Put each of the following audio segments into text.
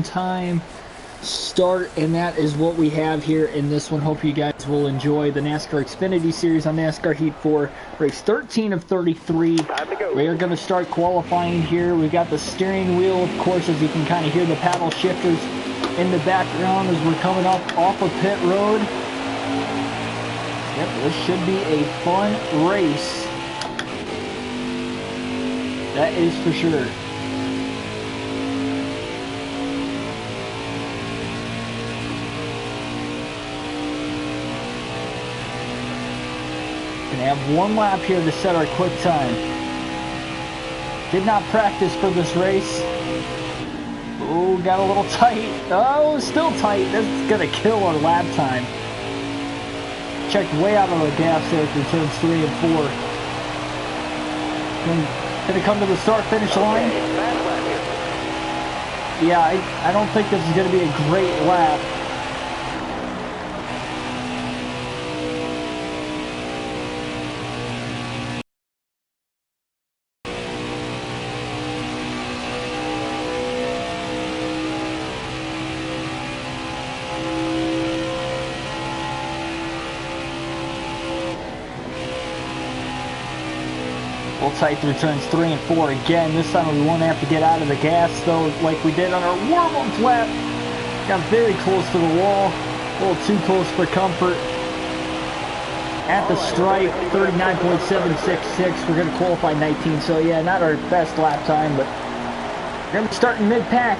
time start, and that is what we have here in this one. Hope you guys will enjoy the NASCAR Xfinity Series on NASCAR Heat 4, race 13 of 33. We are going to start qualifying here. We got the steering wheel, of course, as you can kind of hear the paddle shifters in the background as we're coming up off of pit road. Yep, this should be a fun race. That is for sure. Gonna have one lap here to set our quick time. Did not practice for this race. Oh, got a little tight. Oh, still tight. That's gonna kill our lap time. Checked way out of the gas there through turns 3 and 4. Gonna come to the start-finish line. Yeah, I don't think this is gonna be a great lap. We'll tight through turns 3 and 4 again. This time we won't have to get out of the gas though, like we did on our warm-up lap. Got very close to the wall, a little too close for comfort. At the stripe, 39.766. We're going to qualify 19, so yeah, not our best lap time, but we're going to be starting mid-pack.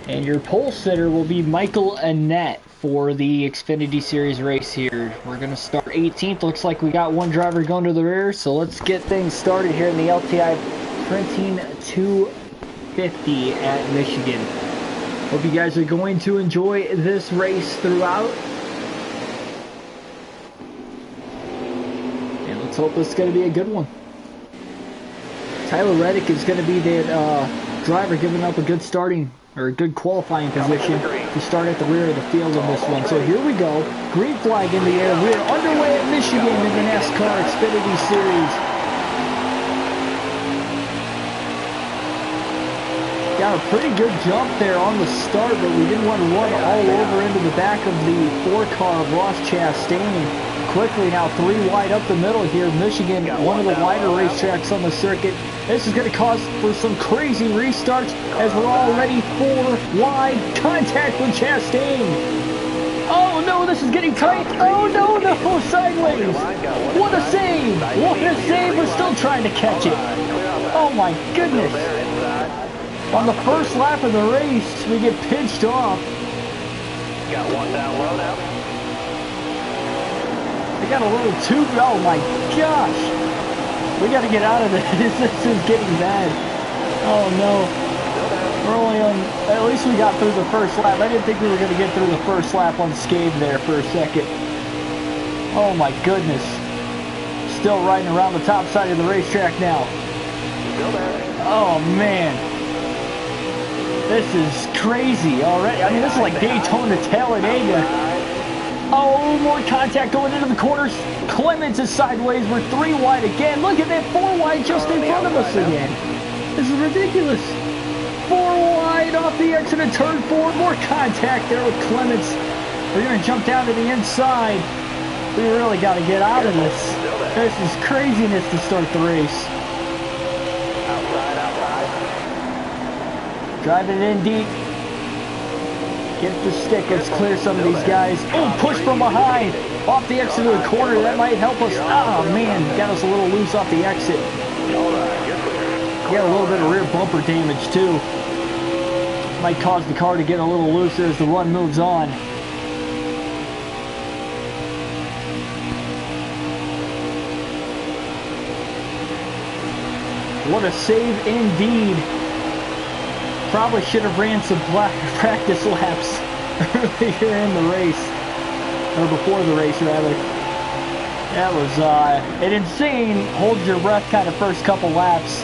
And your pole sitter will be Michael Annette for the Xfinity Series race here. We're going to start 18th. Looks like we got one driver going to the rear, so let's get things started here in the LTI Printing 250 at Michigan. Hope you guys are going to enjoy this race throughout. And let's hope this is going to be a good one. Tyler Reddick is going to be the driver giving up a good starting or a good qualifying position to start at the rear of the field in this one. So here we go. Green flag in the air. We are underway at Michigan in the NASCAR Xfinity Series. Got a pretty good jump there on the start, but we didn't want to run all over into the back of the 4-car of Ross Chastain. Quickly now 3 wide up the middle here. Michigan, one of the wider racetracks on the circuit. This is going to cause for some crazy restarts as we're already 4 wide. Contact with Chastain. Oh no, this is getting tight. Oh no, no, sideways. What a save. What a save. We're still trying to catch it. Oh my goodness. On the first lap of the race, we get pinched off. Got one down low now. They got a little too, oh my gosh. We got to get out of this. This is getting bad. Oh no. We're only on, at least we got through the first lap. I didn't think we were going to get through the first lap unscathed there for a second. Oh my goodness. Still riding around the top side of the racetrack now. Oh man. This is crazy already. I mean, this is like Daytona Talladega. Oh, more contact going into the corners. Clements is sideways. We're 3 wide again. Look at that 4 wide just in front of us again. This is ridiculous. 4 wide off the exit of turn 4. More contact there with Clements. We're going to jump down to the inside. We really got to get out of this. This is craziness to start the race. Driving it in deep. Get the stick. Let's clear some of these guys. Oh, push from behind. Off the exit of the corner. That might help us. Oh, man. Got us a little loose off the exit. Got a little bit of rear bumper damage, too. Might cause the car to get a little looser as the run moves on. What a save indeed. Probably should have ran some practice laps earlier in the race, or before the race rather. That was an insane hold your breath kind of first couple laps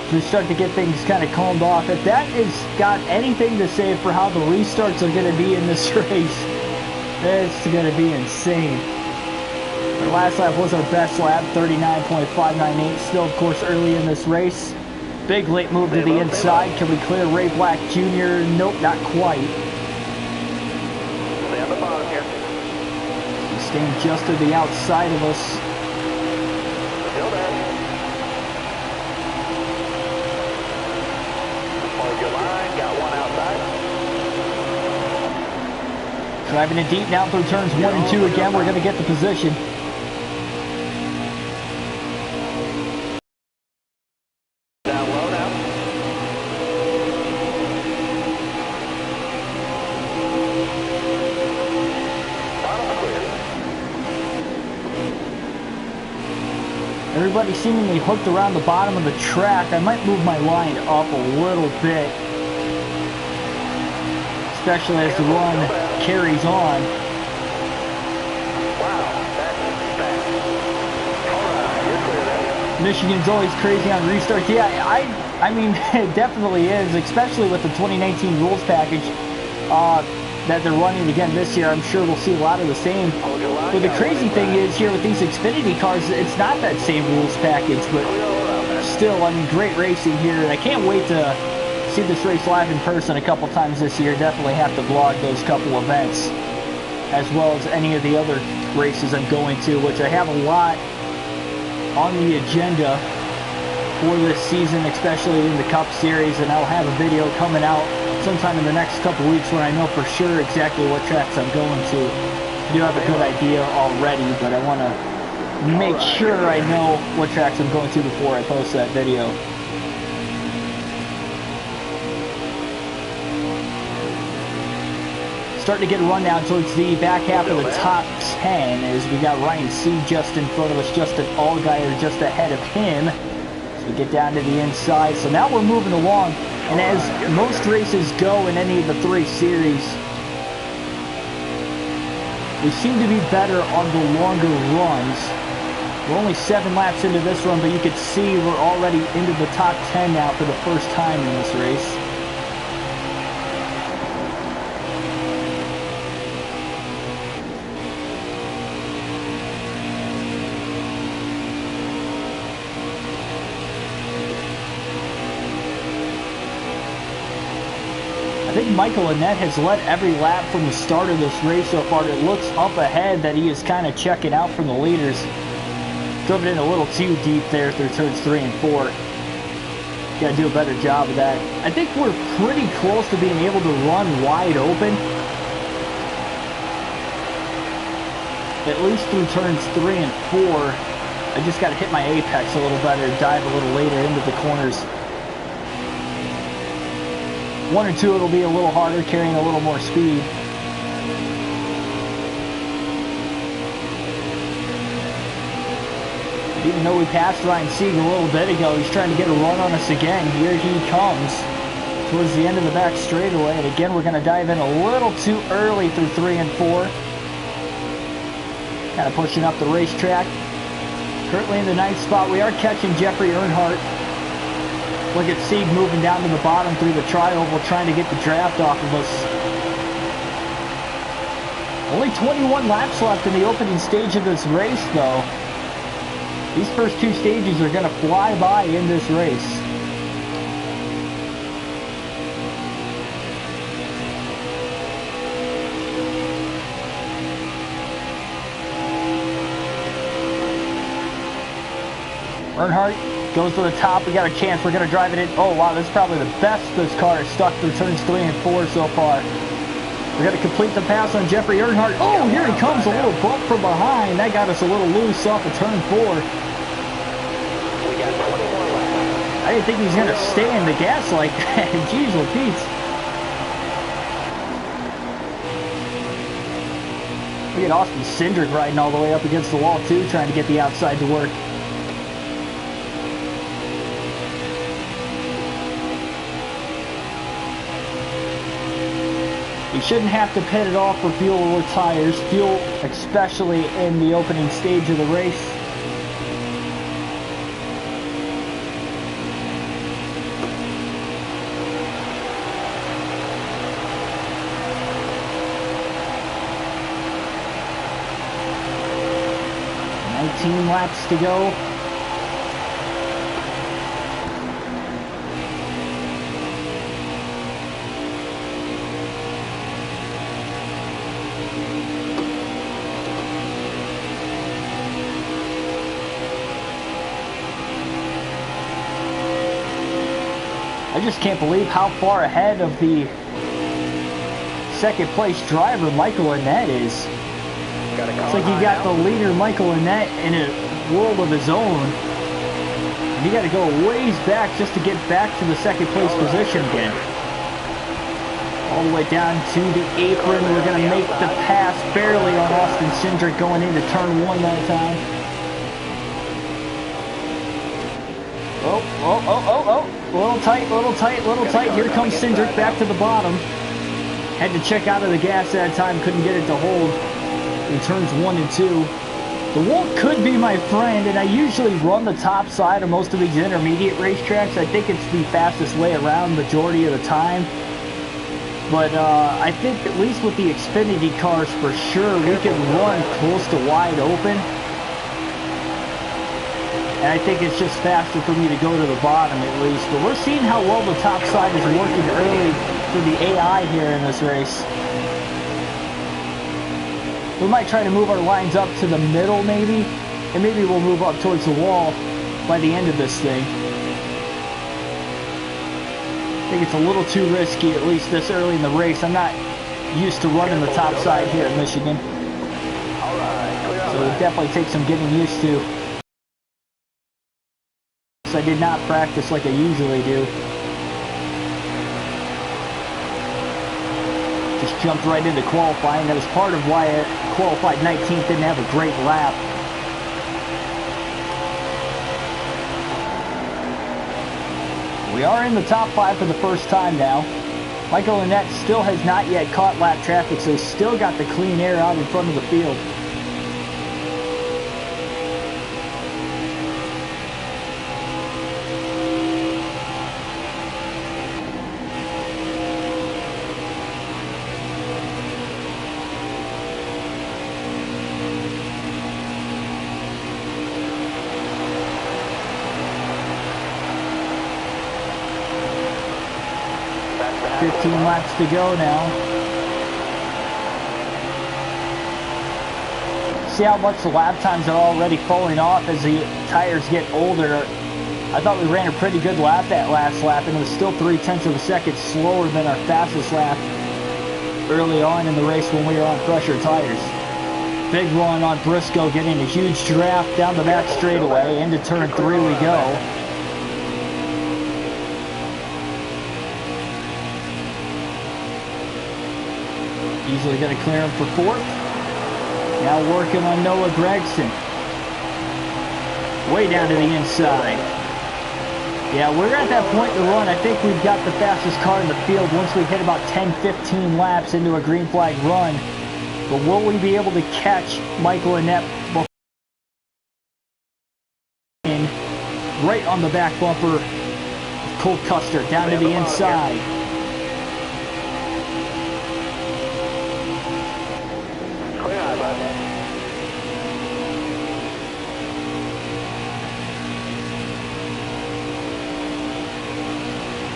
to start to get things kind of calmed off. If that has got anything to say for how the restarts are going to be in this race, it's going to be insane. Our last lap was our best lap, 39.598, still of course early in this race. Big late move to the inside. Can we clear Ray Black Jr.? Nope, not quite. Stay on the bottom here. He's staying just to the outside of us. Still there. Hold your line. Got one outside. Driving it deep now through turns 1 and 2 again. We're going to get the position. Down low now. Bottom clear. Everybody seemingly hooked around the bottom of the track. I might move my line up a little bit, especially as the run carries on. Wow, that's fast. All right, you're clear there. Michigan's always crazy on restarts. Yeah, I mean, it definitely is, especially with the 2019 rules package that they're running again this year. I'm sure we'll see a lot of the same. Hold your line. But the crazy thing is here with these Xfinity cars, it's not that same rules package, but still, I mean, great racing here. And I can't wait to see this race live in person a couple times this year. Definitely have to vlog those couple events, as well as any of the other races I'm going to, which I have a lot on the agenda for this season, especially in the Cup Series, and I'll have a video coming out sometime in the next couple weeks when I know for sure exactly what tracks I'm going to. I do have a good idea already, but I want to make sure I know what tracks I'm going to before I post that video. Starting to get a rundown towards the back half of the top 10 as we got Ryan C. just in front of us, Justin Allgaier just ahead of him. So we get down to the inside. So now we're moving along. And as most races go in any of the 3 series, we seem to be better on the longer runs. We're only 7 laps into this run, but you can see we're already into the top 10 now for the first time in this race. I think Michael Annett has led every lap from the start of this race so far. It looks up ahead that he is kind of checking out from the leaders. Drove it in a little too deep there through turns 3 and 4. Got to do a better job of that. I think we're pretty close to being able to run wide open, at least through turns 3 and 4. I just got to hit my apex a little better, dive a little later into the corners. 1 or 2 it'll be a little harder, carrying a little more speed. Even though we passed Ryan Sieg a little bit ago, he's trying to get a run on us again. Here he comes towards the end of the back straightaway. And again, we're going to dive in a little too early through 3 and 4. Kind of pushing up the racetrack. Currently in the 9th spot, we are catching Jeffrey Earnhardt. Look at Sieg moving down to the bottom through the tri-oval, trying to get the draft off of us. Only 21 laps left in the opening stage of this race, though. These first 2 stages are going to fly by in this race. Earnhardt goes to the top. We got a chance. We're going to drive it in. Oh, wow. This is probably the best this car has stuck through turns 3 and 4 so far. We're going to complete the pass on Jeffrey Earnhardt. Oh, here he comes. A little bump from behind. That got us a little loose off of turn 4. We got 21 laps. I didn't think he was going to stay in the gas like that. Jeez Louise. Look at Austin Cindric riding all the way up against the wall, too, trying to get the outside to work. You shouldn't have to pit it off for fuel or tires. Fuel, especially in the opening stage of the race. Laps to go. I just can't believe how far ahead of the second place driver Michael Annett is. It's like you got the leader Michael Annett in a world of his own. And you got to go ways back just to get back to the second place position again. All the way down to the apron. We're going to make the pass barely on Austin Cindric going into turn 1 that time. Oh. Little tight. Here comes Cindric back to the bottom. Had to check out of the gas that time. Couldn't get it to hold in turns 1 and 2. The wall could be my friend, and I usually run the top side of most of these intermediate racetracks. I think it's the fastest way around majority of the time. But I think at least with the Xfinity cars for sure, we can run close to wide open. And I think it's just faster for me to go to the bottom at least. But we're seeing how well the top side is working early for the AI here in this race. We might try to move our lines up to the middle maybe. And maybe we'll move up towards the wall by the end of this thing. I think it's a little too risky, at least this early in the race. I'm not used to running the top side here in Michigan. So it definitely takes some getting used to. I did not practice like I usually do. Just jumped right into qualifying. That was part of why I qualified 19th, didn't have a great lap. We are in the top 5 for the first time now. Michael Annett still has not yet caught lap traffic, so he's still got the clean air out in front of the field. Laps to go now. See how much the lap times are already falling off as the tires get older. I thought we ran a pretty good lap that last lap, and it was still 0.3 of a second slower than our fastest lap early on in the race when we were on pressure tires. Big run on Briscoe, getting a huge draft down the back straightaway. Into turn 3 we go. Easily going to clear him for 4th. Now working on Noah Gragson. Way down to the inside. Yeah, we're at that point in the run. I think we've got the fastest car in the field once we hit about 10-15 laps into a green flag run. But will we be able to catch Michael Annett right on the back bumper of Cole Custer down to the inside?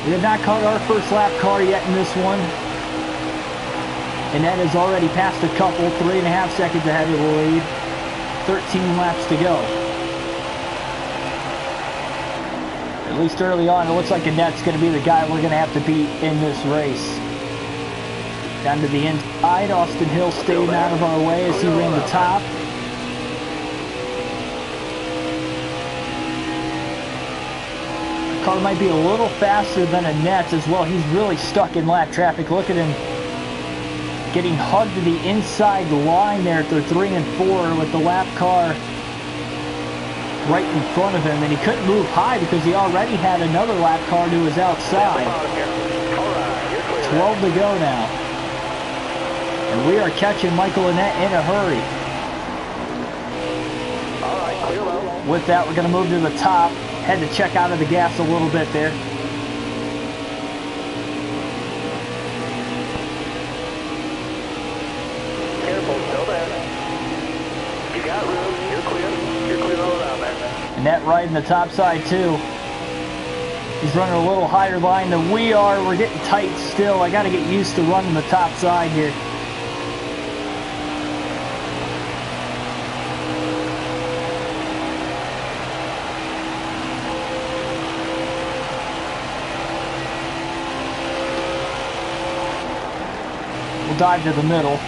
We have not caught our first lap car yet in this one. And that has already passed a couple, 3.5 seconds ahead of the lead. 13 laps to go. At least early on, it looks like Annett's going to be the guy we're going to have to beat in this race. Down to the inside, Austin Hill staying out of our way as he ran the top. Car might be a little faster than Annett's as well. He's really stuck in lap traffic. Look at him getting hugged to the inside line there at their 3 and 4 with the lap car right in front of him, and he couldn't move high because he already had another lap car to his outside. 12 to go now. And we are catching Michael Annett in a hurry. With that, we're going to move to the top. Had to check out of the gas a little bit there. Careful, still there. You got room. You're clear. You're clear all around there. Annett riding the top side too. He's running a little higher line than we are. We're getting tight still. I got to get used to running the top side here. dive to the middle.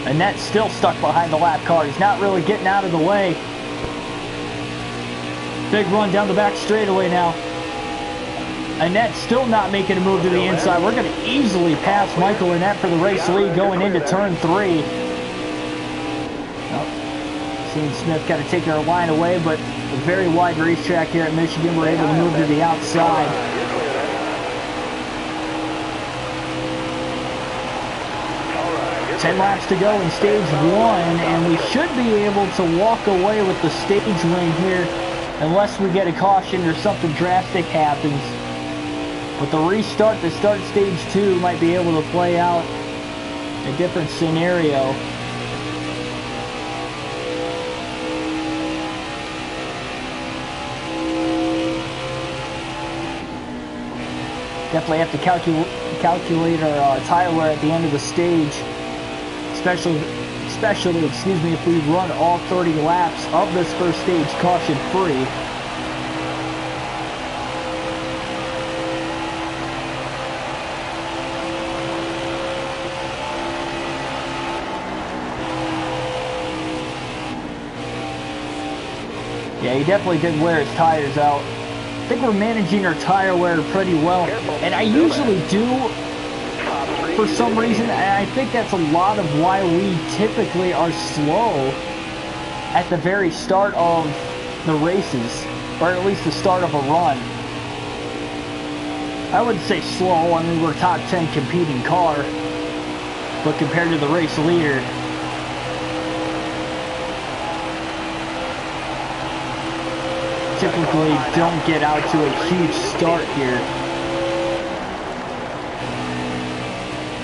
And that's still stuck behind the lap car. He's not really getting out of the way. Big run down the back straightaway now. Annette's still not making a move to the inside. We're going to easily pass Michael Annette for the race lead going into turn 3. Oh, Shane Smith got to take our line away, but a very wide racetrack here at Michigan. We're able to move to the outside. 10 laps to go in stage 1, and we should be able to walk away with the stage win here unless we get a caution or something drastic happens. But the restart to start stage 2 might be able to play out a different scenario. Definitely have to calculate our tire wear at the end of the stage, especially if we run all 30 laps of this first stage caution free. Yeah, he definitely did wear his tires out. I think we're managing our tire wear pretty well, and I usually do for some reason, and I think that's a lot of why we typically are slow at the very start of the races, or at least the start of a run. I wouldn't say slow, I mean we're top 10 competing car, but compared to the race leader, typically don't get out to a huge start here.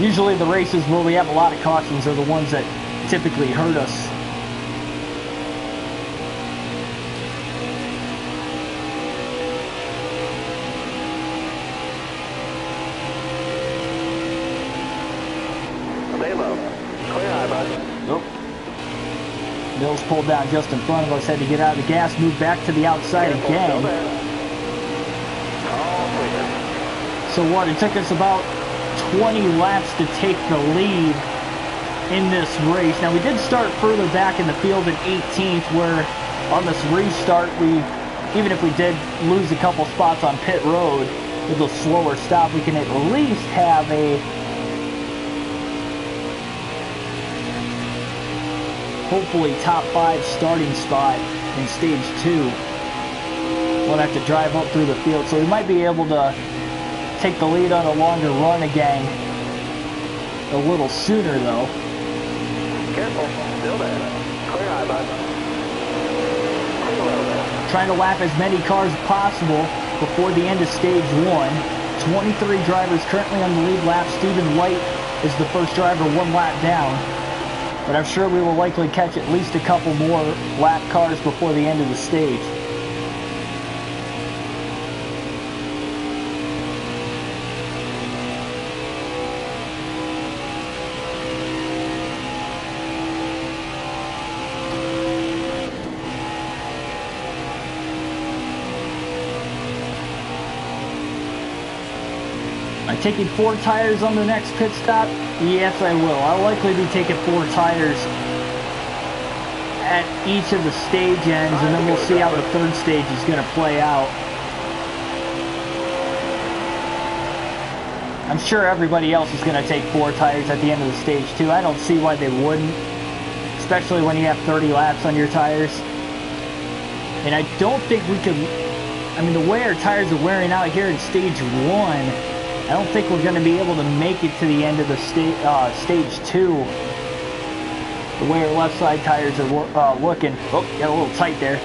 Usually the races where we have a lot of cautions are the ones that typically hurt us. Stay low. Clear high, bud. Nope. Mills pulled down just in front of us, had to get out of the gas, move back to the outside again. So what, it took us about 20 laps to take the lead in this race. Now we did start further back in the field at 18th, where on this restart, even if we did lose a couple spots on pit road with a slower stop, we can at least have a hopefully top 5 starting spot in stage 2. We'll have to drive up through the field, so we might be able to take the lead on a longer run again a little sooner though. Careful, still there. Clear high, bud. Clear low there. Trying to lap as many cars as possible before the end of stage 1. 23 drivers currently on the lead lap. Stephen White is the first driver 1 lap down. But I'm sure we will likely catch at least a couple more lap cars before the end of the stage. Am I taking 4 tires on the next pit stop? Yes, I will. I'll likely be taking 4 tires at each of the stage ends, and then we'll see how the third stage is going to play out. I'm sure everybody else is going to take 4 tires at the end of the stage too. I don't see why they wouldn't, especially when you have 30 laps on your tires. And I don't think we could, I mean, the way our tires are wearing out here in stage 1, I don't think we're going to be able to make it to the end of the stage 2. The way our left side tires are looking. Oh, got a little tight there.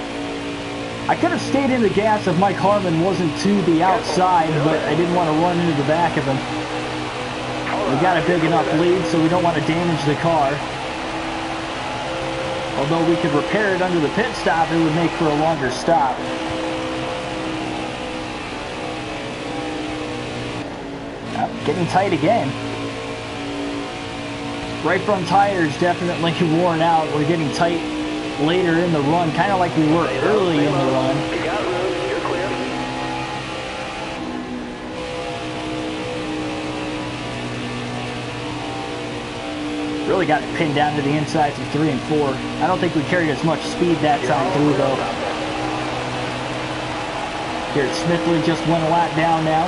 I could have stayed in the gas if Mike Harmon wasn't to the outside, but I didn't want to run into the back of him. We got a big enough lead, so we don't want to damage the car. Although we could repair it under the pit stop, it would make for a longer stop. Getting tight again. Right front tires definitely worn out. We're getting tight later in the run, kind of like we were early in the run. You got room, you're clear. Really got it pinned down to the inside through 3 and 4. I don't think we carried as much speed that time through though. Garrett Smithley just went a lap down now.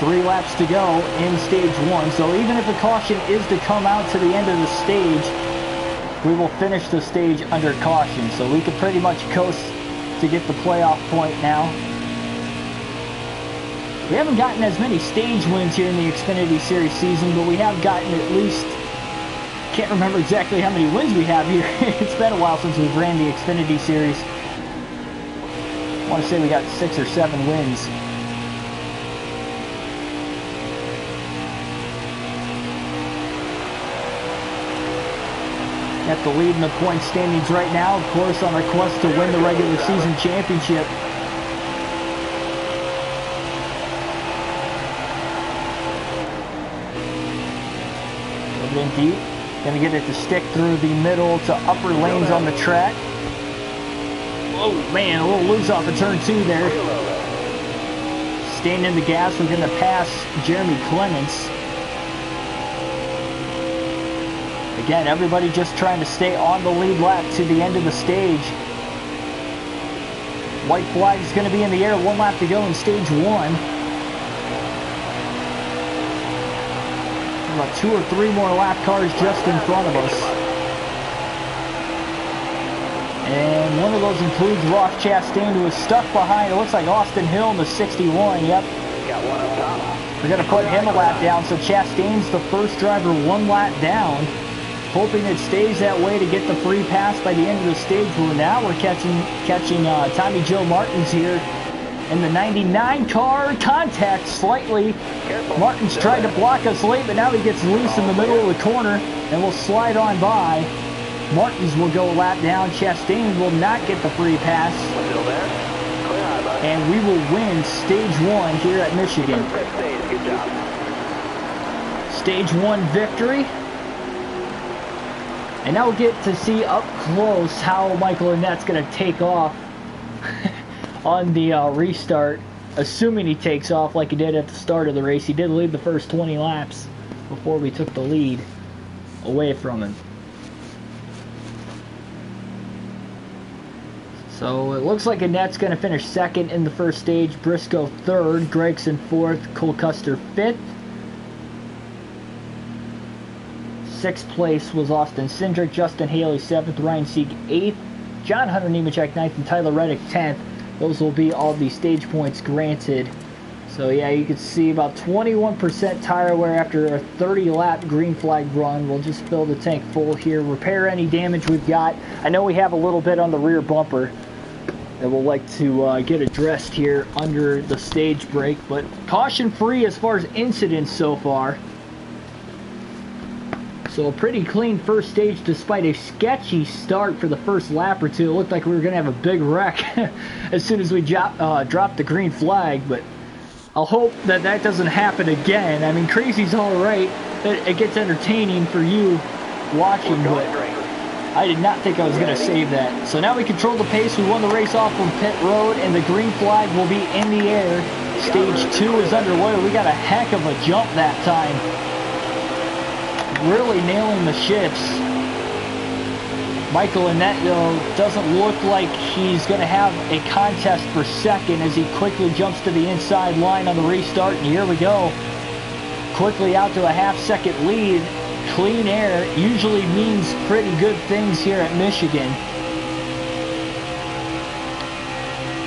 3 laps to go in stage 1. So even if a caution is to come out to the end of the stage, we will finish the stage under caution. So we could pretty much coast to get the playoff point now. We haven't gotten as many stage wins here in the Xfinity Series season, but we have gotten at least, can't remember exactly how many wins we have here. It's been a while since we've ran the Xfinity Series. I want to say we got 6 or 7 wins. At the lead in the point standings right now, of course, on our quest to win the regular season championship. In deep, gonna get it to stick through the middle to upper lanes on the track. Oh man, a little loose off of turn 2 there. Staying in the gas, we're gonna pass Jeremy Clements. Again, everybody just trying to stay on the lead lap to the end of the stage. White flag is gonna be in the air, 1 lap to go in stage 1. About 2 or 3 more lap cars just in front of us. And one of those includes Ross Chastain, who is stuck behind, it looks like Austin Hill in the 61, yep. Got one up top. We're going to put him a lap down, so Chastain's the first driver 1 lap down. Hoping it stays that way to get the free pass by the end of the stage. Well, now we're catching Tommy Joe Martins here. And the 99 car contact slightly. Careful. Martins tried to block us late, but now he gets loose in the middle of the corner and will slide on by. Martins will go a lap down. Chastain will not get the free pass. Still there. Clear high, bud. And we will win stage 1 here at Michigan. Perfect stage. Good job. Stage 1 victory. And now we'll get to see up close how Michael Annette's going to take off on the restart, assuming he takes off like he did at the start of the race. He did lead the first 20 laps before we took the lead away from him. So it looks like Annette's going to finish 2nd in the first stage, Briscoe 3rd, Gregson 4th, Cole Custer 5th. 6th place was Austin Cindric, Justin Haley 7th, Ryan Sieg 8th, John Hunter Nemechek 9th, and Tyler Reddick 10th. Those will be all the stage points granted. So yeah, you can see about 21% tire wear after a 30-lap green flag run. We'll just fill the tank full here, repair any damage we've got. I know we have a little bit on the rear bumper that we'll like to get addressed here under the stage brake, but caution-free as far as incidents so far. So a pretty clean first stage despite a sketchy start for the first lap or two. It looked like we were going to have a big wreck as soon as we dropped the green flag, but I'll hope that that doesn't happen again. I mean, crazy's all right. It gets entertaining for you watching, but I did not think I was going to save that. So now we control the pace. We won the race off from pit road, and the green flag will be in the air. Stage 2 is underway. We got a heck of a jump that time. Really nailing the shifts. Michael Annette, though, doesn't look like he's going to have a contest for 2nd as he quickly jumps to the inside line on the restart. And here we go. Quickly out to a half-second lead. Clean air usually means pretty good things here at Michigan.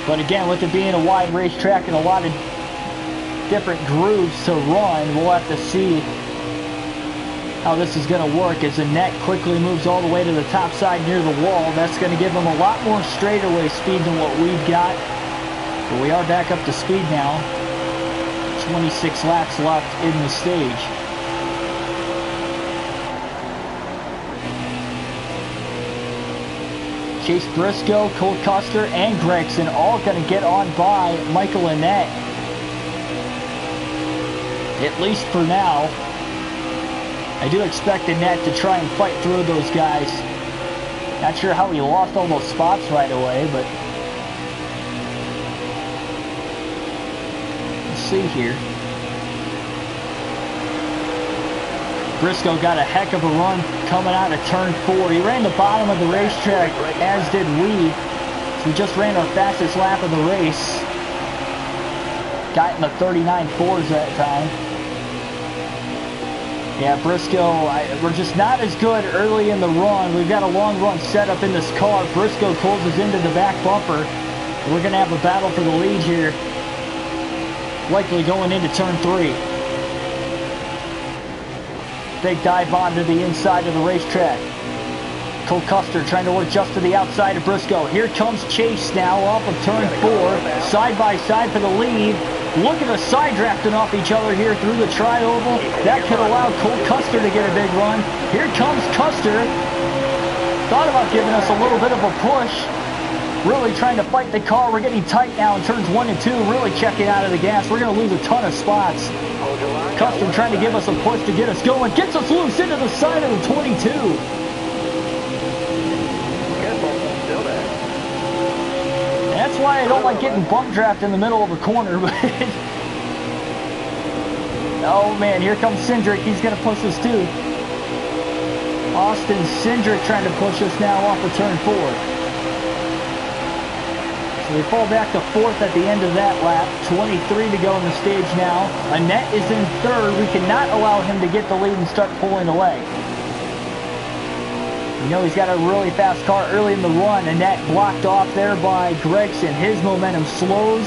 But again, with it being a wide racetrack and a lot of different grooves to run, we'll have to see how this is going to work as Annette quickly moves all the way to the top side near the wall. That's going to give him a lot more straightaway speed than what we've got. But we are back up to speed now. 26 laps left in the stage. Chase Briscoe, Cole Custer, and Gregson all going to get on by Michael Annette. At least for now. I do expect Annette to try and fight through those guys. Not sure how he lost all those spots right away, but let's see here. Briscoe got a heck of a run coming out of turn 4. He ran the bottom of the racetrack, as did we. So we just ran our fastest lap of the race. Got in the 39.4s that time. Yeah, Briscoe, we're just not as good early in the run. We've got a long run set up in this car. Briscoe closes into the back bumper. We're going to have a battle for the lead here. Likely going into turn 3. Big dive bomb to the inside of the racetrack. Cole Custer trying to work just to the outside of Briscoe. Here comes Chase now off of turn 4. Side by side for the lead. Look at us side drafting off each other here through the tri-oval. That could allow Cole Custer to get a big run. Here comes Custer. Thought about giving us a little bit of a push. Really trying to fight the car. We're getting tight now in turns 1 and 2. Really checking out of the gas. We're going to lose a ton of spots. Custer trying to give us a push to get us going. Gets us loose into the side of the 22. That's why I don't like getting bump draft in the middle of a corner. But oh man, here comes Cindric. He's going to push us too. Austin Cindric trying to push us now off of turn 4. So we fall back to 4th at the end of that lap. 23 to go in the stage now. Annette is in 3rd. We cannot allow him to get the lead and start pulling away. You know he's got a really fast car early in the run. Annette blocked off there by Gregson. His momentum slows.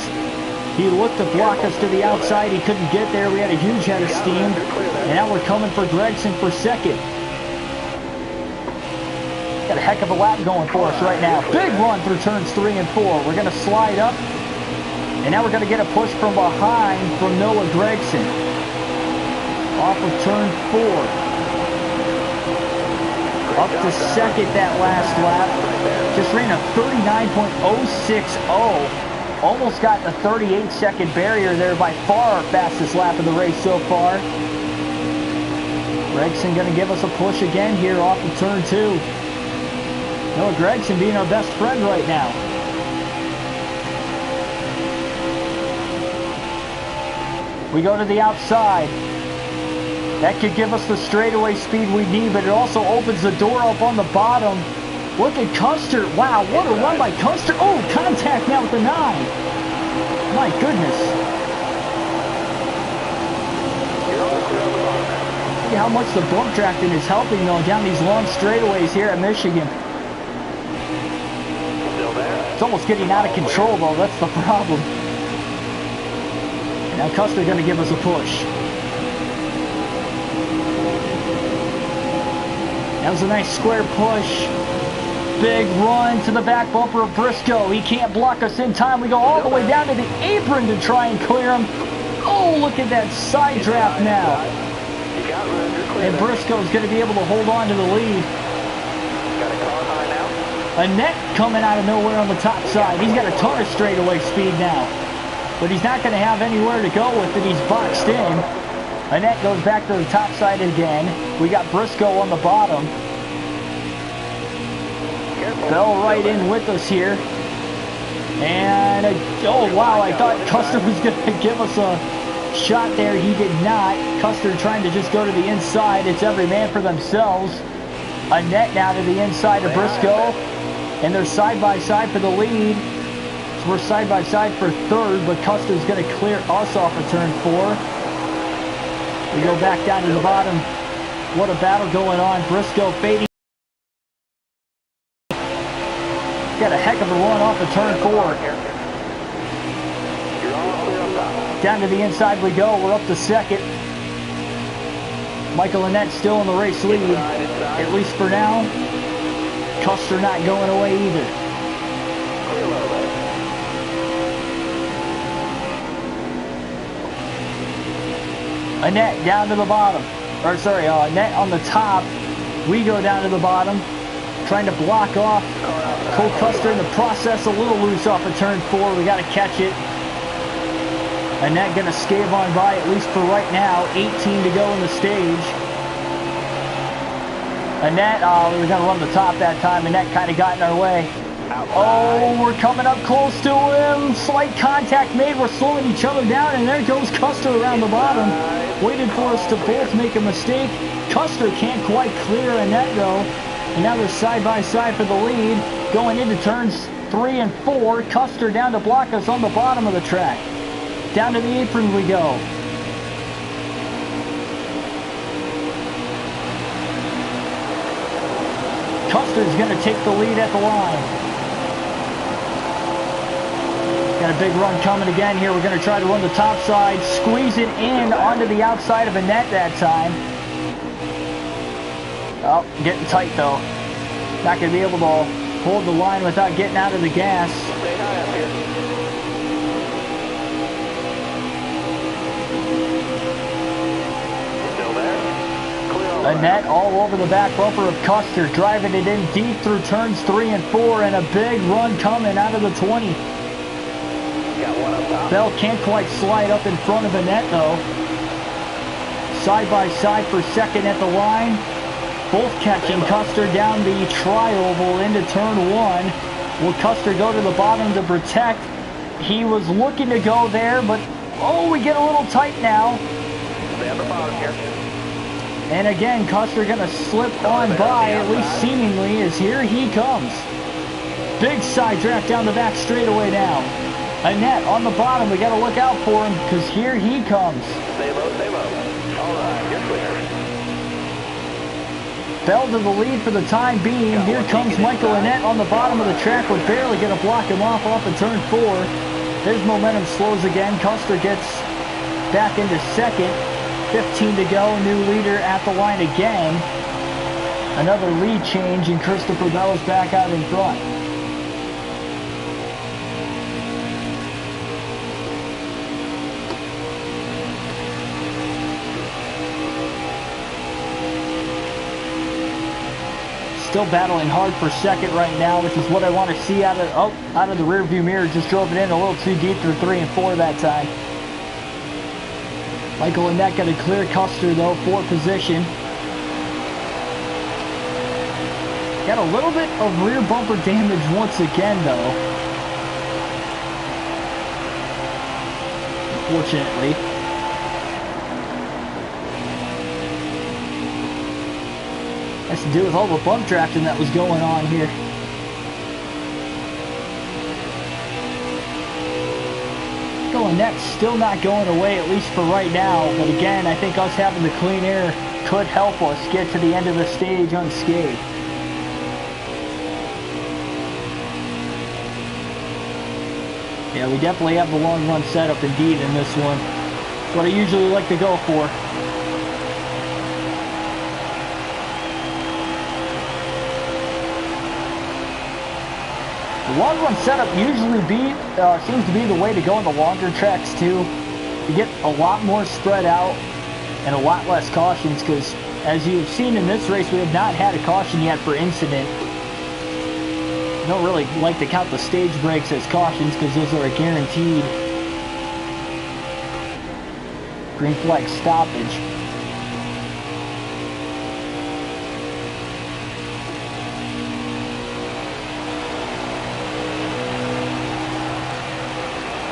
He looked to block us to the outside. He couldn't get there. We had a huge head of steam. And now we're coming for Gregson for 2nd. Got a heck of a lap going for us right now. Big run through turns 3 and 4. We're going to slide up. And now we're going to get a push from behind from Noah Gregson. Off of turn 4. Up to 2nd that last lap. Just ran a 39.060. Almost got the 38-second barrier there. By far our fastest lap of the race so far. Gregson going to give us a push again here off of turn 2. Noah Gregson being our best friend right now. We go to the outside. That could give us the straightaway speed we need, but it also opens the door up on the bottom. Look at Custer. Wow, what a run by Custer. Oh, contact now with the 9. My goodness. See how much the bump drafting is helping, though, down these long straightaways here at Michigan. It's almost getting out of control, though. That's the problem. Now Custer going to give us a push. That was a nice square push. Big run to the back bumper of Briscoe. He can't block us in time. We go all the way down to the apron to try and clear him. Oh, look at that side draft now. And Briscoe's going to be able to hold on to the lead. Annette coming out of nowhere on the top side. He's got a ton of straightaway speed now. But he's not going to have anywhere to go with it. He's boxed in. Annette goes back to the top side again. We got Briscoe on the bottom. Bell right in with us here. And, oh wow, I thought Custer was going to give us a shot there. He did not. Custer trying to just go to the inside. It's every man for themselves. Annette now to the inside of Briscoe. And they're side by side for the lead. So we're side by side for 3rd, but Custer's going to clear us off of turn 4. We go back down to the bottom. What a battle going on. Briscoe fading. Got a heck of a run off of turn 4. Down to the inside we go. We're up to 2nd. Michael Annette still in the race lead, at least for now. Custer not going away either. Annette down to the bottom. Or sorry, Annette on the top. We go down to the bottom. Trying to block off Cole Custer in the process. A little loose off of turn 4. We got to catch it. Annette going to scave on by, at least for right now. 18 to go in the stage. Annette, we were going to run the top that time. Annette kind of got in our way. Oh, we're coming up close to him. Slight contact made. We're slowing each other down, and there goes Custer around the bottom. Waited for us to both make a mistake. Custer can't quite clear Annette, though. And now they're side-by-side for the lead. Going into turns 3 and 4. Custer down to block us on the bottom of the track. Down to the apron we go. Custer's going to take the lead at the line. Got a big run coming again here. We're going to try to run the top side, squeeze it in onto the outside of Annette that time. Oh, getting tight though. Not going to be able to hold the line without getting out of the gas. Stay high up here. Still there? Clear all Annette all over the back bumper of Custer, driving it in deep through turns 3 and 4, and a big run coming out of the 20. Got one up top. Bell can't quite slide up in front of Annette though. Side by side for second at the line. Both catching Custer down the tri-oval into turn 1. Will Custer go to the bottom to protect? He was looking to go there, but oh, we get a little tight now. Stay at the bottom here. And again, Custer gonna slip on by, at least seemingly, as here he comes. Big side draft down the back straightaway now. Annette on the bottom, we gotta look out for him, because here he comes. Stay low, stay low. All right, you're clear. Bell to the lead for the time being. Here comes Michael Annette on the bottom of the track. We're barely going to block him off of turn 4. His momentum slows again. Custer gets back into second. 15 to go. New leader at the line again. Another lead change, and Christopher Bell is back out in front. Still battling hard for second right now, which is what I want to see out of the rear view mirror. Just drove it in a little too deep through 3 and 4 that time. Michael Annette got to clear Custer though for position. Got a little bit of rear bumper damage once again though. Unfortunately. Has to do with all the bump drafting that was going on here. Annette's still not going away, at least for right now. But again, I think us having the clean air could help us get to the end of the stage unscathed. Yeah, we definitely have the long run setup indeed in this one. It's what I usually like to go for. The long run setup usually seems to be the way to go in the longer tracks too. You get a lot more spread out and a lot less cautions, because as you've seen in this race, we have not had a caution yet for incident. I don't really like to count the stage breaks as cautions because those are a guaranteed green flag stoppage.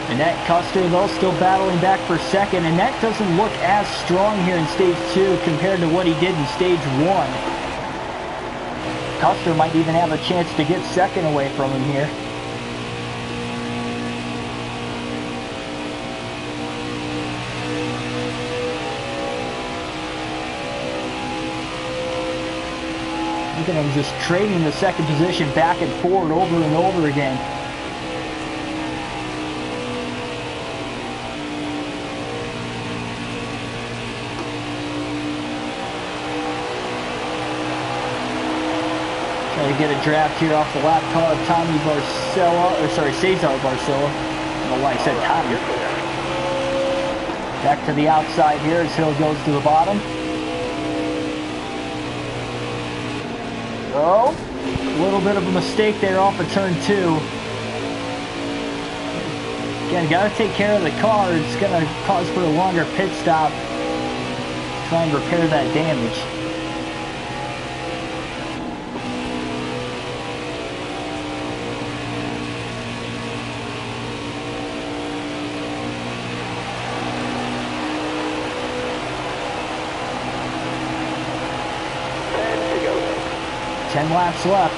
Annette Custer, though, still battling back for second. Annette doesn't look as strong here in Stage 2 compared to what he did in Stage 1. Custer might even have a chance to get second away from him here. Look at him just trading the second position back and forward over and over again. To get a draft here off the lap car of Tommy Barcella, or sorry, Cesar Barcella. I don't know why I said Tommy. Back to the outside here as Hill goes to the bottom. Oh, a little bit of a mistake there off of turn 2. Again, got to take care of the car. It's going to cause for a longer pit stop. Try and repair that damage. 10 laps left.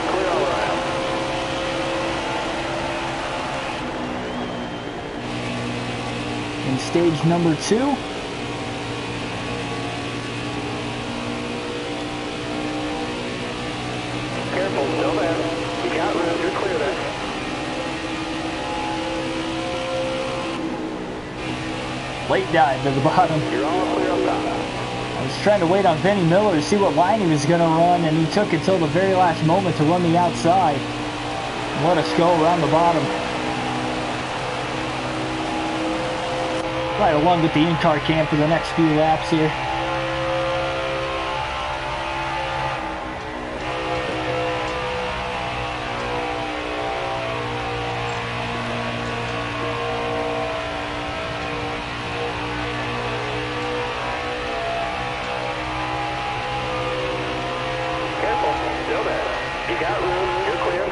Clear all around. In stage number 2. Careful, still there. You got room, you're clear there. Late dive to the bottom. You're all clear up top. I was trying to wait on Benny Miller to see what line he was going to run, and he took until the very last moment to run the outside. Let us go around the bottom. Right along with the in-car cam for the next few laps here. Careful, still there. You got room, you're clear.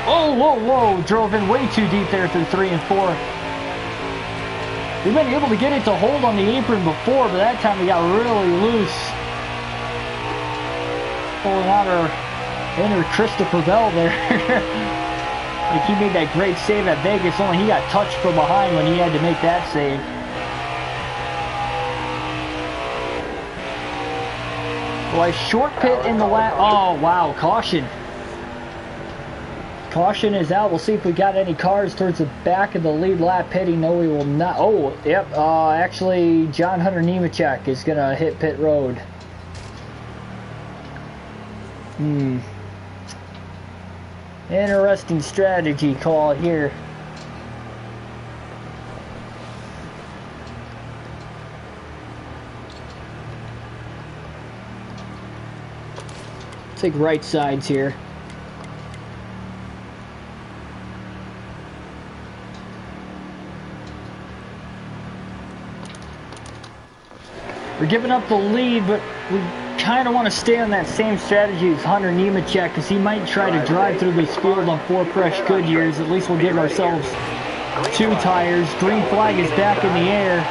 Oh, whoa, whoa, drove in way too deep there through 3 and 4. We've been able to get it to hold on the apron before, but that time we got really loose. Pulling out our inner Christopher Bell there. Like he made that great save at Vegas, only he got touched from behind when he had to make that save. Well, a short pit in the lap. Oh, wow, caution. Caution is out. We'll see if we got any cars towards the back of the lead lap pitting. No, we will not. Oh, yep. Actually, John Hunter Nemechek is going to hit pit road. Interesting strategy call here. Take right sides here. We're giving up the lead, but we kind of want to stay on that same strategy as Hunter Nemechek, because he might try to drive through this field on 4 fresh Goodyears. At least we'll give ourselves 2 tires. Green flag is back in the air.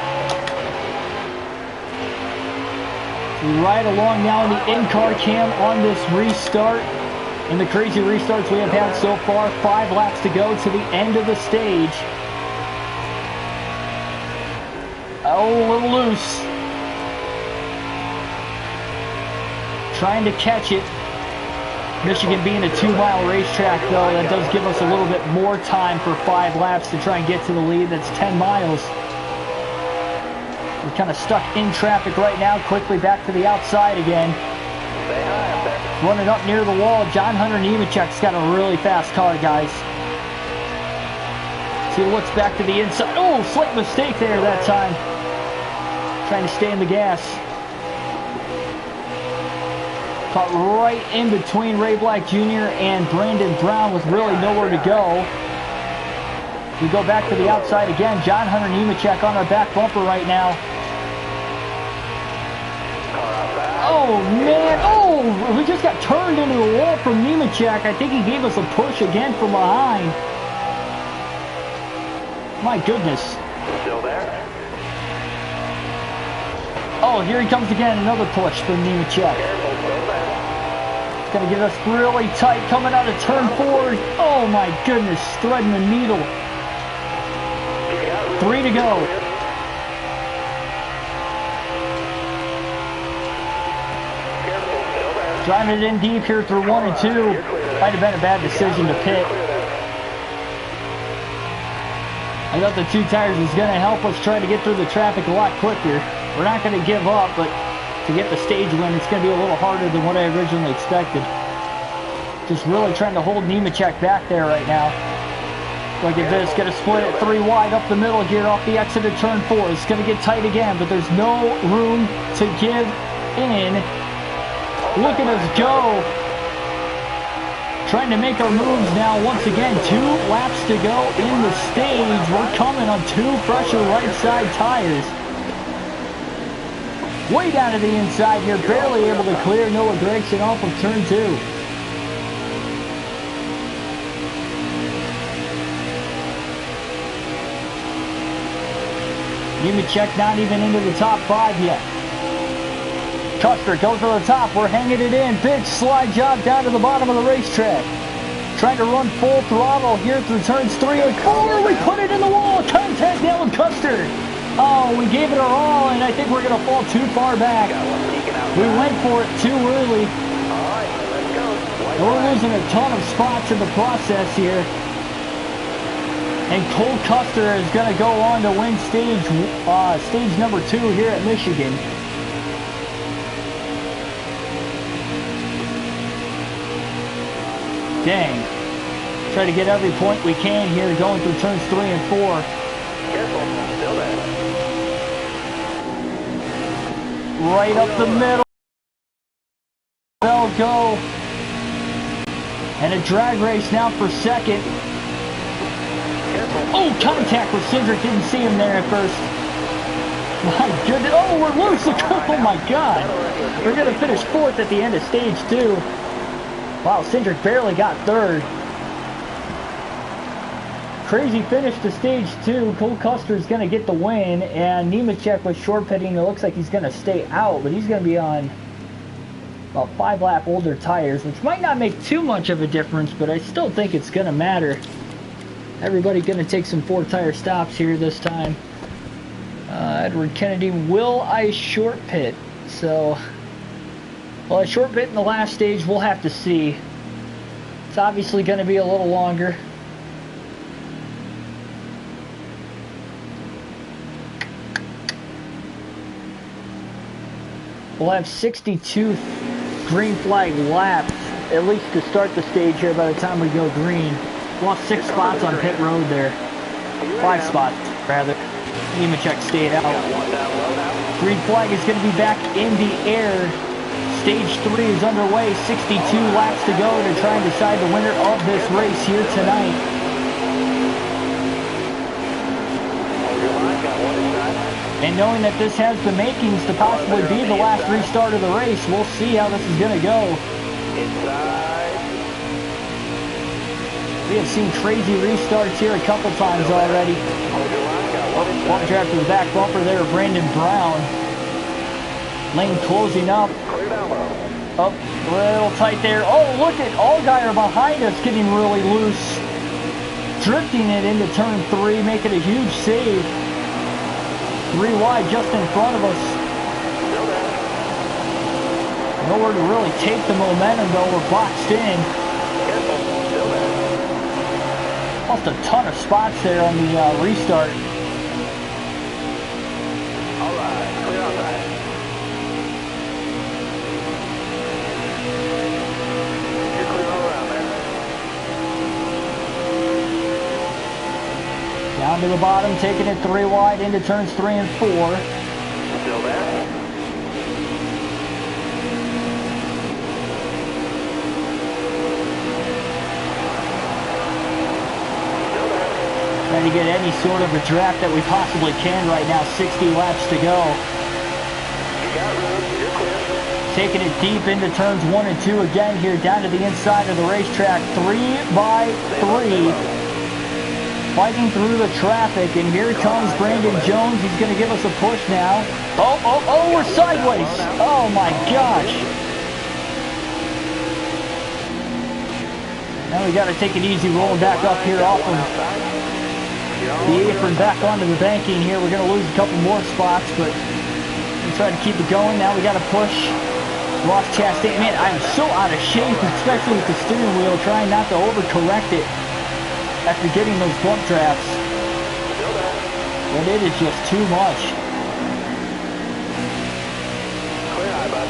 We ride along now in the in-car cam on this restart. And the crazy restarts we have had so far. 5 laps to go to the end of the stage. Oh, a little loose. Trying to catch it. Michigan being a 2-mile racetrack, though, that does give us a little bit more time for 5 laps to try and get to the lead. That's 10 miles. We're kind of stuck in traffic right now. Quickly back to the outside again. Running up near the wall. John Hunter Nemechek's got a really fast car, guys. So he looks back to the inside. Oh, slight mistake there that time. Trying to stay in the gas. Caught right in between Ray Black Jr. and Brandon Brown with really nowhere to go. We go back to the outside again. John Hunter Nemechek on our back bumper right now. Oh, man. Oh, we just got turned into the wall from Nemechek. I think he gave us a push again from behind. My goodness. Still there? Oh, here he comes again. Another push from Nemechek. It's going to get us really tight coming out of turn 4. Oh, my goodness. Threading the needle. 3 to go. Driving it in deep here through 1 and 2. Might have been a bad decision to pit. I thought the 2 tires was going to help us try to get through the traffic a lot quicker. We're not going to give up, but to get the stage win, it's going to be a little harder than what I originally expected. Just really trying to hold Nemechek back there right now. Look at this, going to split it 3 wide up the middle here off the exit of turn 4. It's going to get tight again, but there's no room to give in. Look at us go. Trying to make our moves now once again. 2 laps to go in the stage. We're coming on 2 fresher right side tires. Way down to the inside here, barely able to clear Noah Gregson off of turn 2. Nemechek not even into the top 5 yet. Custer goes to the top. We're hanging it in. Big slide job down to the bottom of the racetrack. Trying to run full throttle here through turns 3 and 4. We put it in the wall. Contact now with Custer. Oh, we gave it our all, and I think we're going to fall too far back. We went for it too early. And we're losing a ton of spots in the process here. And Cole Custer is going to go on to win stage number 2 here at Michigan. Dang. Try to get every point we can here going through turns 3 and 4. Careful, still there. Right up the middle. They'll go. And a drag race now for second. Oh, contact with Cindric. Didn't see him there at first. My goodness. Oh, we're loose. Oh, my God. We're going to finish 4th at the end of stage 2. Wow, Cindric barely got 3rd. Crazy finish to stage 2. Cole Custer is going to get the win. And Nemechek was short pitting. It looks like he's going to stay out. But he's going to be on about 5-lap older tires, which might not make too much of a difference. But I still think it's going to matter. Everybody going to take some 4-tire stops here this time. Edward Kennedy, will I short pit? So, well, I short pit in the last stage. We'll have to see. It's obviously going to be a little longer. We'll have 62 green flag laps, at least to start the stage here by the time we go green. We'll have 6 spots on pit road there. 5 spots, rather. Nemechek stayed out. Green flag is going to be back in the air. Stage 3 is underway. 62 laps to go to try and decide the winner of this race here tonight. And knowing that this has the makings to possibly be the last restart of the race, we'll see how this is going to go. We have seen crazy restarts here a couple times already. One trap to the back bumper there, Brandon Brown. Lane closing up. Up, a little tight there. Oh, look at Allgaier behind us getting really loose. Drifting it into turn 3, making a huge save. 3 wide just in front of us. Nowhere to really take the momentum though, we're boxed in. Lost a ton of spots there on the restart. Alright, clear on that. You're clear all around there. Down to the bottom, taking it 3 wide into turns 3 and 4. Still there? Trying to get any sort of a draft that we possibly can right now. 60 laps to go. You got room, you're clear. Taking it deep into turns 1 and 2 again here, down to the inside of the racetrack. 3 by 3. Fighting through the traffic, and here comes Brandon Jones. He's going to give us a push now. Oh, we're sideways. Oh my gosh. Now we got to take it easy, rolling back up here off of the apron, back onto the banking here. We're going to lose a couple more spots, but we'll try to keep it going. Now we got to push Ross Chastain. Man, I'm so out of shape, especially with the steering wheel, trying not to overcorrect it after getting those bump drafts. But it is just too much. Clear high, bud.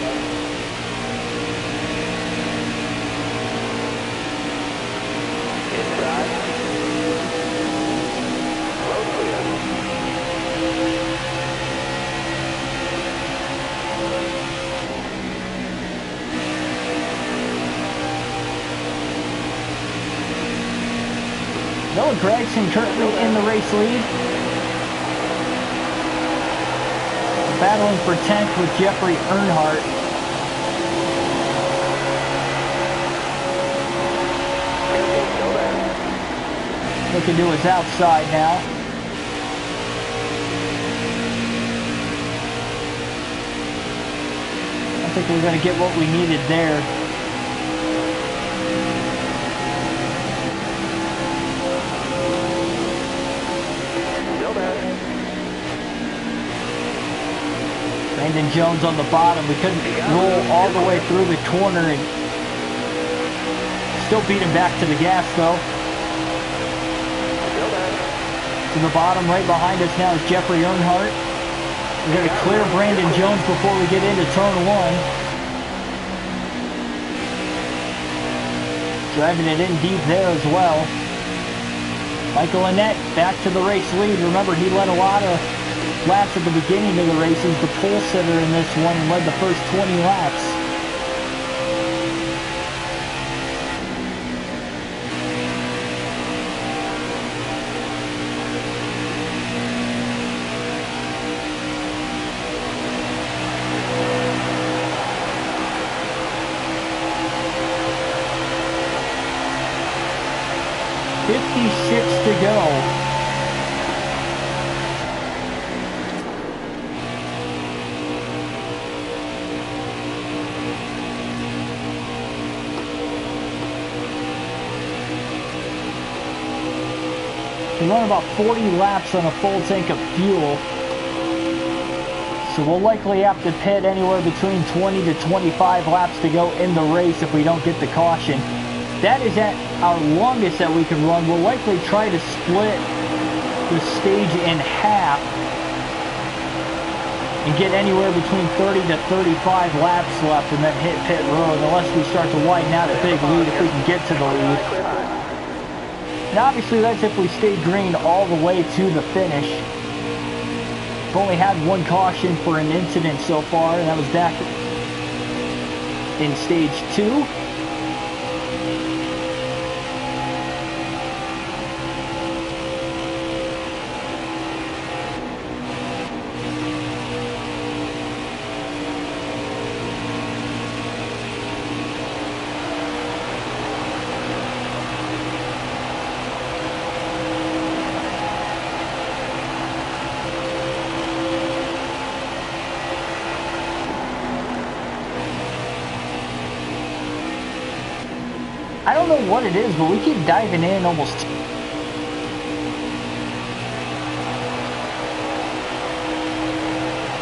Inside. Road clear. Noah Gragson currently in the race lead. Battling for 10th with Jeffrey Earnhardt. Looking to his outside now. think we're going to get what we needed there. Brandon Jones on the bottom. We couldn't roll all the way through the corner and still beat him back to the gas though. To the bottom, right behind us now is Jeffrey Earnhardt. We're going to clear Brandon Jones before we get into turn one. Driving it in deep there as well. Michael Annett back to the race lead. Remember, he led a lot of laps at the beginning of the race. He's the pole sitter in this one and led the first 20 laps. To go. We run about 40 laps on a full tank of fuel, so we'll likely have to pit anywhere between 20 to 25 laps to go in the race if we don't get the caution. That is at our longest that we can run. We'll likely try to split the stage in half and get anywhere between 30 to 35 laps left and then hit pit road, unless we start to widen out a big lead if we can get to the lead. And obviously that's if we stay green all the way to the finish. We've only had one caution for an incident so far, and that was back in stage 2. I don't know what it is, but we keep diving in almost.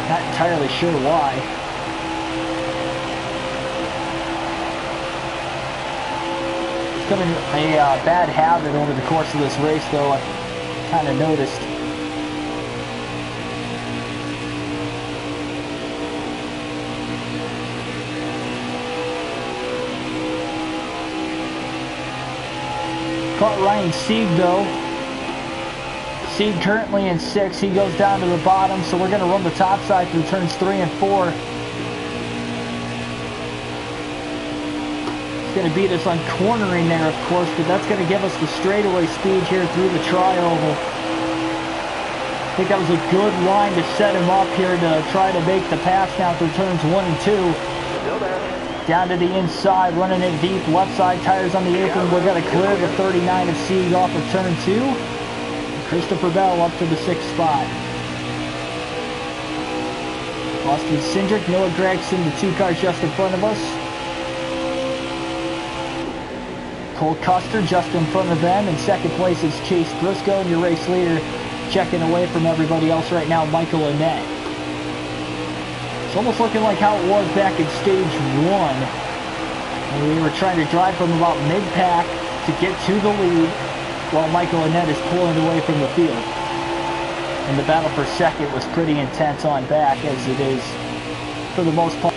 Not entirely sure why. It's becoming a bad habit over the course of this race, though. I kind of noticed. Caught Ryan Sieg though. Sieg currently in 6th. He goes down to the bottom, so we're going to run the top side through turns 3 and 4. It's going to beat us on cornering there, of course, but that's going to give us the straightaway speed here through the tri-oval. I think that was a good line to set him up here to try to make the pass now through turns 1 and 2. Down to the inside, running it deep, left side tires on the apron. We're going to clear the 39 of Sieg off of turn 2. Christopher Bell up to the 6th spot. Austin Cindric, Noah Gregson, the 2 cars just in front of us. Cole Custer just in front of them. In 2nd place is Chase Briscoe, and your race leader checking away from everybody else right now, Michael Annett. It's almost looking like how it was back in stage 1. And we were trying to drive from about mid-pack to get to the lead while Michael Annett is pulling away from the field. And the battle for 2nd was pretty intense on back, as it is for the most part.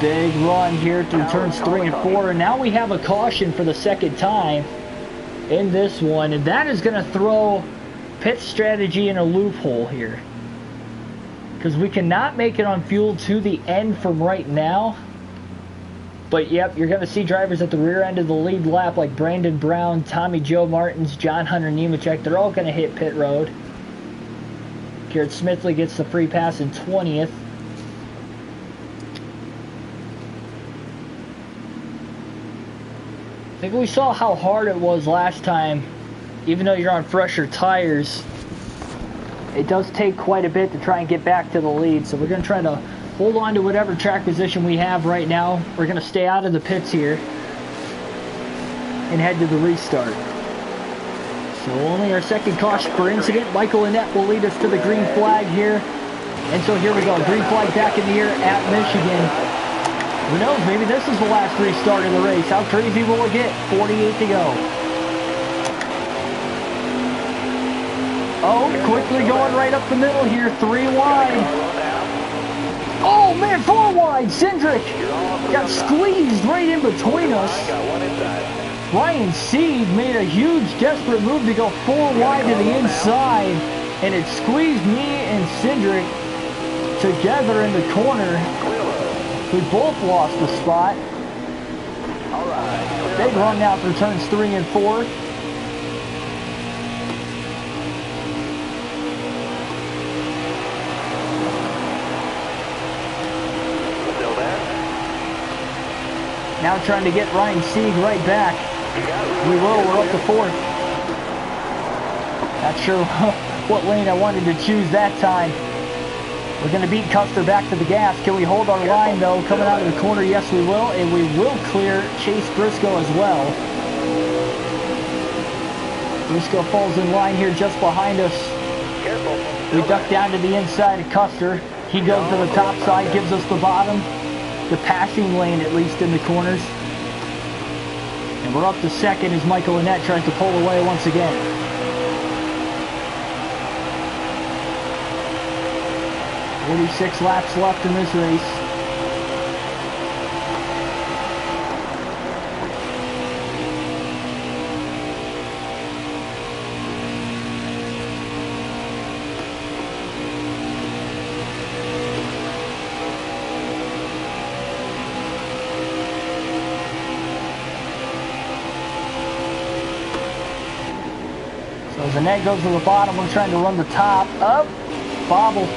Big run here through turns 3 and 4, and now we have a caution for the 2nd time in this one, and that is going to throw pit strategy in a loophole here. Because we cannot make it on fuel to the end from right now. But yep, you're going to see drivers at the rear end of the lead lap like Brandon Brown, Tommy Joe Martins, John Hunter Nemechek. They're all going to hit pit road. Garrett Smithley gets the free pass in 20th. I think we saw how hard it was last time, even though you're on fresher tires. it does take quite a bit to try and get back to the lead. So we're going to try to hold on to whatever track position we have right now. We're going to stay out of the pits here and head to the restart. So only our second caution per incident. Michael Annett will lead us to the green flag here. And so here we go. Green flag back in the air at Michigan. Who knows? Maybe this is the last restart of the race. How crazy will it get? 48 to go. Oh, quickly going right up the middle here. 3 wide. Oh, man, 4 wide. Cindric got squeezed right in between us. Ryan Sieg made a huge, desperate move to go 4 wide to the inside, and it squeezed me and Cindric together in the corner. We both lost the spot. Big run now for turns 3 and 4. Still there? Now trying to get Ryan Sieg right back. We will. We're up to 4th. Not sure what lane I wanted to choose that time. We're going to beat Custer back to the gas. Can we hold our line, though? Coming out of the corner, yes, we will. And we will clear Chase Briscoe as well. Briscoe falls in line here just behind us. We duck down to the inside of Custer. He goes to the top side, gives us the bottom. The passing lane, at least, in the corners. And we're up to 2nd as Michael Annett tries to pull away once again. "46 laps left in this race." So as Annett goes to the bottom, we're trying to run the top. Up, bobble.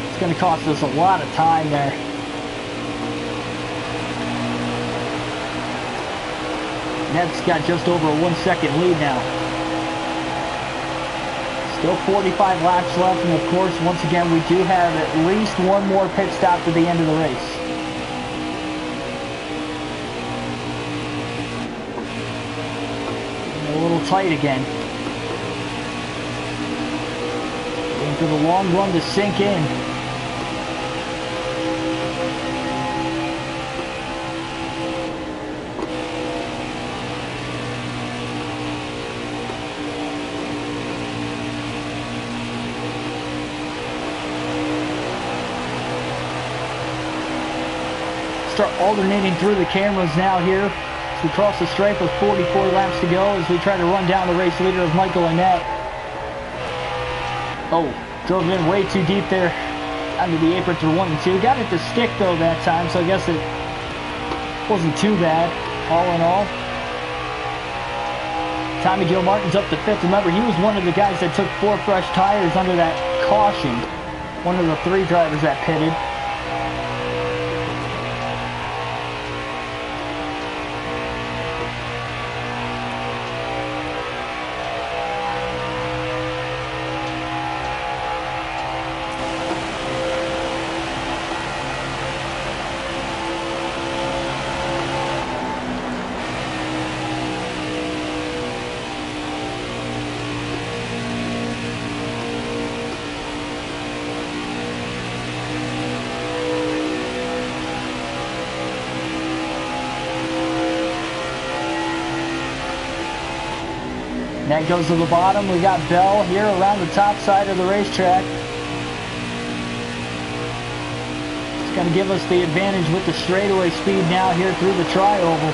It's going to cost us a lot of time there. Ned's got just over a 1-second lead now. Still 45 laps left, and of course, once again, we do have at least one more pit stop to the end of the race. A little tight again. Waiting for the long run to sink in. Start alternating through the cameras now here as we cross the stripe with 44 laps to go as we try to run down the race leader of Michael Annett. Oh, drove in way too deep there under the apron through 1 and 2. Got it to stick though that time, so I guess it wasn't too bad all in all. Tommy Joe Martin's up to 5th. Remember, he was one of the guys that took 4 fresh tires under that caution. One of the 3 drivers that pitted. That goes to the bottom. We got Bell here around the top side of the racetrack. It's going to give us the advantage with the straightaway speed now here through the tri-oval.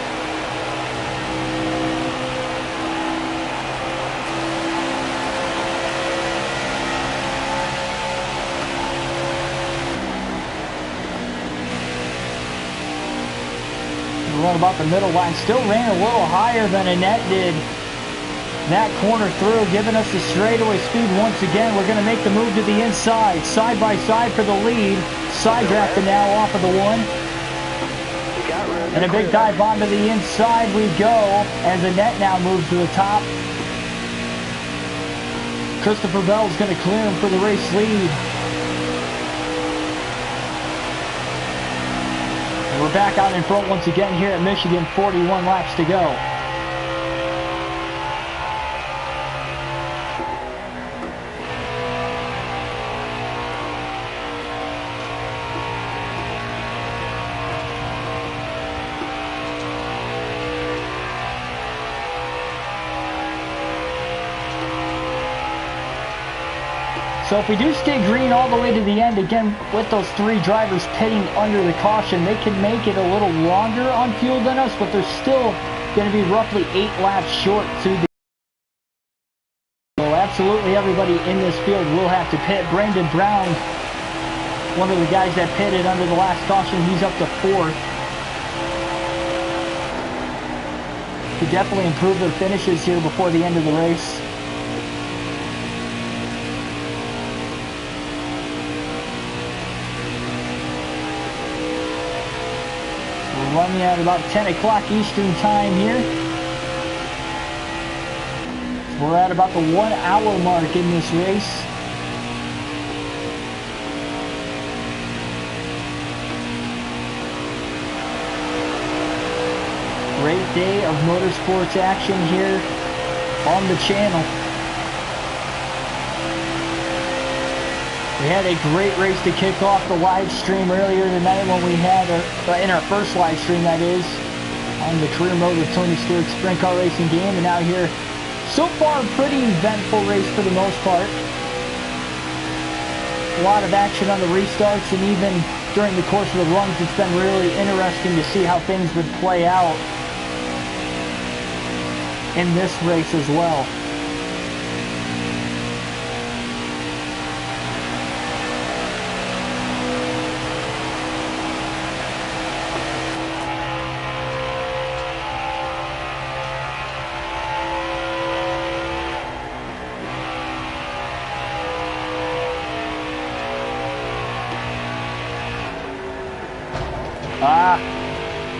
Run about the middle line. Still ran a little higher than Annett did. That corner through, giving us the straightaway speed once again. We're going to make the move to the inside. Side by side for the lead. Side drafting now off of the 1. And a big dive onto the inside we go as Annett now moves to the top. Christopher Bell's going to clear him for the race lead. And we're back out in front once again here at Michigan, 41 laps to go. So if we do stay green all the way to the end, again, with those three drivers pitting under the caution, they can make it a little longer on fuel than us, but they're still going to be roughly 8 laps short to the... So absolutely everybody in this field will have to pit. Brandon Brown, one of the guys that pitted under the last caution, he's up to 4th. Could definitely improve their finishes here before the end of the race. Running at about 10 o'clock Eastern time here. We're at about the 1 hour mark in this race. Great day of motorsports action here on the channel. We had a great race to kick off the live stream earlier tonight when we had, in our first live stream that is, on the career mode of Tony Stewart's sprint car racing game. And now here, so far, pretty eventful race for the most part. A lot of action on the restarts, and even during the course of the runs, it's been really interesting to see how things would play out in this race as well.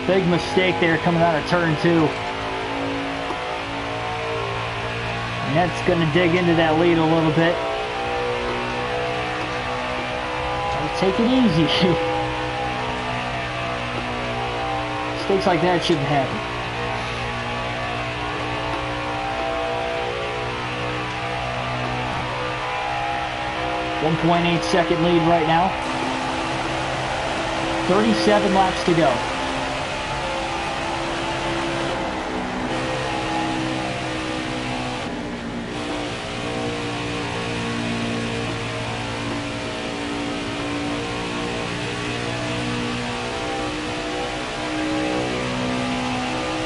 Big mistake there coming out of turn 2. And that's going to dig into that lead a little bit. So take it easy. Mistakes like that shouldn't happen. .8 second lead right now. 37 laps to go.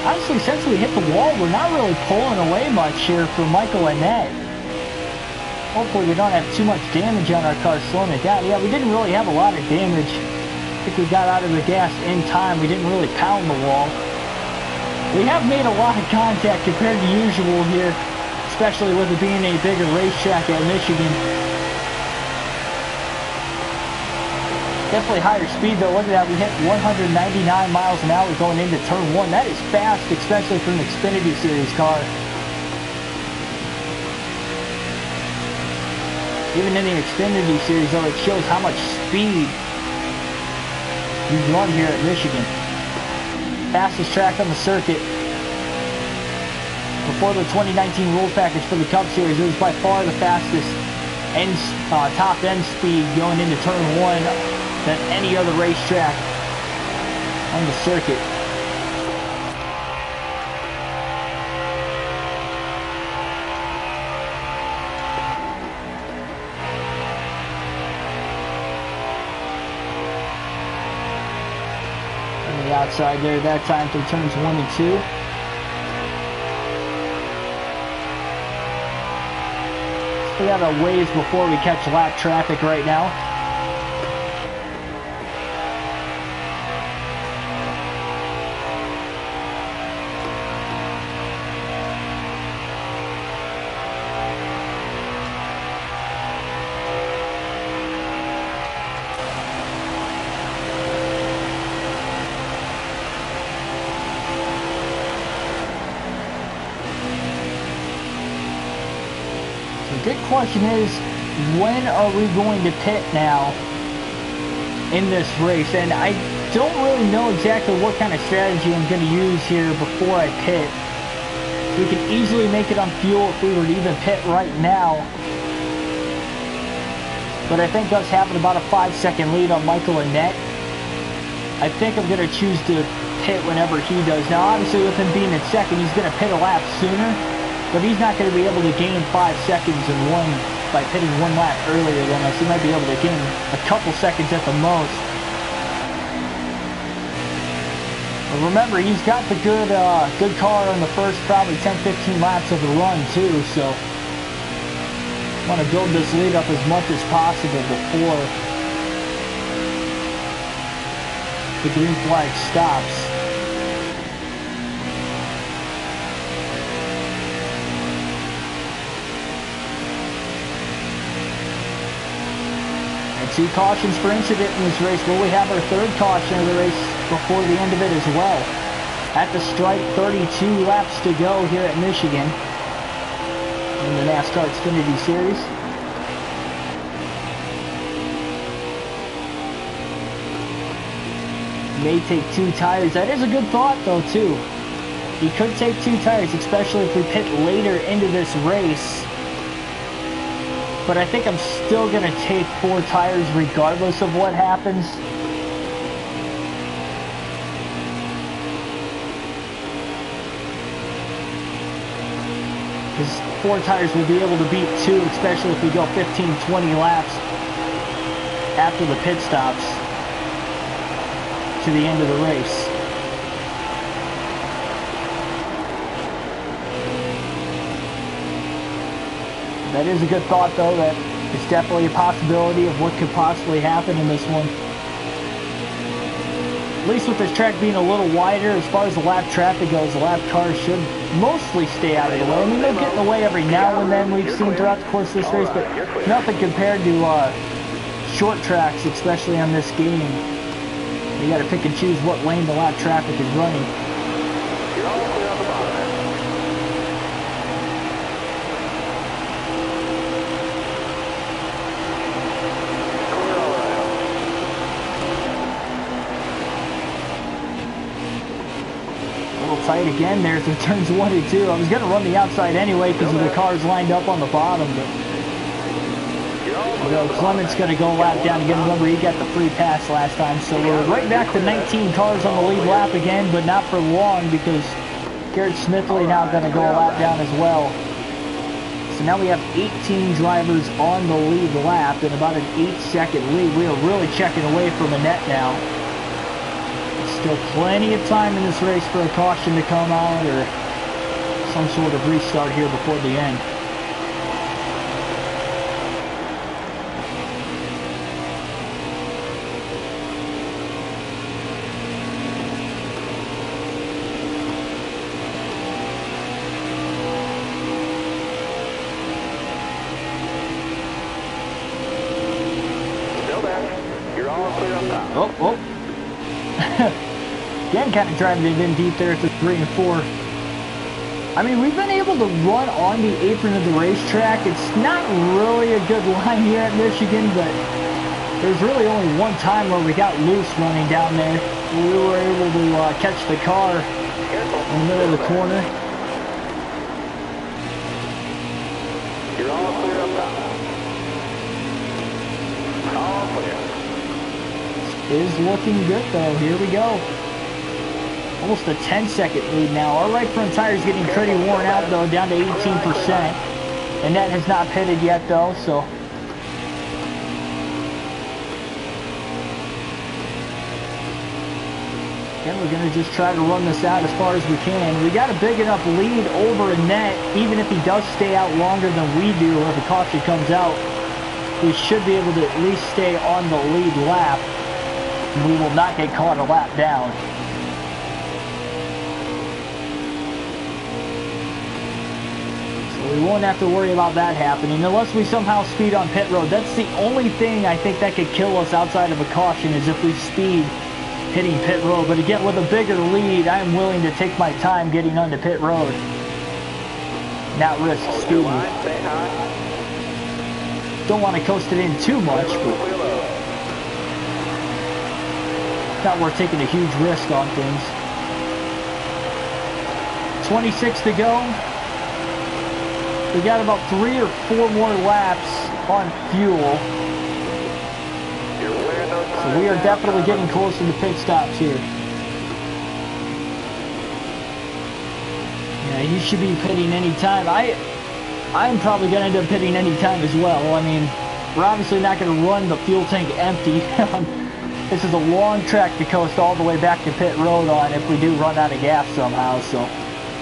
Honestly, since we hit the wall, we're not really pulling away much here from Michael and Ned. Hopefully we don't have too much damage on our car slowing it down. Yeah, we didn't really have a lot of damage. I think we got out of the gas in time. We didn't really pound the wall. We have made a lot of contact compared to usual here, especially with it being a bigger racetrack at Michigan. Definitely higher speed though. Look at that, we hit 199 miles an hour going into turn 1. That is fast, especially for an Xfinity Series car. Even in the Xfinity Series though, it shows how much speed you run here at Michigan. Fastest track on the circuit. Before the 2019 rules package for the Cup Series, it was by far the fastest top end speed going into turn 1 than any other racetrack on the circuit. On the outside there that time through turns 1 and 2. We got a ways before we catch lap traffic right now. The good question is, when are we going to pit now in this race? And I don't really know exactly what kind of strategy I'm going to use here before I pit. We can easily make it on fuel if we were to even pit right now. But I think us having about a 5-second lead on Michael Annett, I think I'm going to choose to pit whenever he does. Now, obviously, with him being in second, he's going to pit a lap sooner, but he's not going to be able to gain 5 seconds by pitting 1 lap earlier than us. He might be able to gain a couple seconds at the most. But remember, he's got the good car on the first probably 10-15 laps of the run too, so I want to build this lead up as much as possible before the green flag stops. And 2 cautions for incident in this race. Will we have our 3rd caution of the race before the end of it as well? At the stripe, 32 laps to go here at Michigan in the NASCAR Xfinity Series. May take 2 tires. That is a good thought though too. You could take 2 tires, especially if we pit later into this race. But I think I'm still going to take 4 tires regardless of what happens. Because 4 tires will be able to beat 2, especially if we go 15-20 laps after the pit stops to the end of the race. That is a good thought though, that it's definitely a possibility of what could possibly happen in this one. At least with this track being a little wider, as far as the lap traffic goes, the lap cars should mostly stay out of the way. I mean, they'll get in the way every now and then, we've seen throughout the course of this race, but nothing compared to short tracks, especially on this game. You got to pick and choose what lane the lap traffic is running. Tight again there through turns 1 and 2. I was going to run the outside anyway because of the cars lined up on the bottom, but Clement's going to go lap down again. Remember, he got the free pass last time, so we're right back to 19 cars on the lead lap again, but not for long because Garrett Smithley now going to go a lap down as well. So now we have 18 drivers on the lead lap and about an 8-second lead. We are really checking away from Annett now. Still plenty of time in this race for a caution to come out or some sort of restart here before the end. Still there. You're all clear up top. Oh. Again, kind of driving it in deep there at the 3 and 4. I mean, we've been able to run on the apron of the racetrack. It's not really a good line here at Michigan, but there's really only one time where we got loose running down there. We were able to catch the car in the middle of the corner. You're all clear up top. All clear. Is looking good though. Here we go. Almost a 10-second lead now. Our right front tire is getting pretty worn out though, down to 18%. And that has not pitted yet though, so. Again, we're going to just try to run this out as far as we can. We got a big enough lead over Annett, even if he does stay out longer than we do, or if the caution comes out, we should be able to at least stay on the lead lap. We will not get caught a lap down. So we won't have to worry about that happening unless we somehow speed on pit road. That's the only thing I think that could kill us outside of a caution, is if we speed hitting pit road. But again, with a bigger lead, I'm willing to take my time getting onto pit road, not risk speeding. Stay high. Don't want to coast it in too much, but not worth taking a huge risk on things. 26 to go. We got about 3 or 4 more laps on fuel. So we are definitely getting close to the pit stops here. Yeah, he should be pitting any time. I'm probably going to end up pitting any time as well. I mean, we're obviously not going to run the fuel tank empty. This is a long track to coast all the way back to pit road on if we do run out of gas somehow. So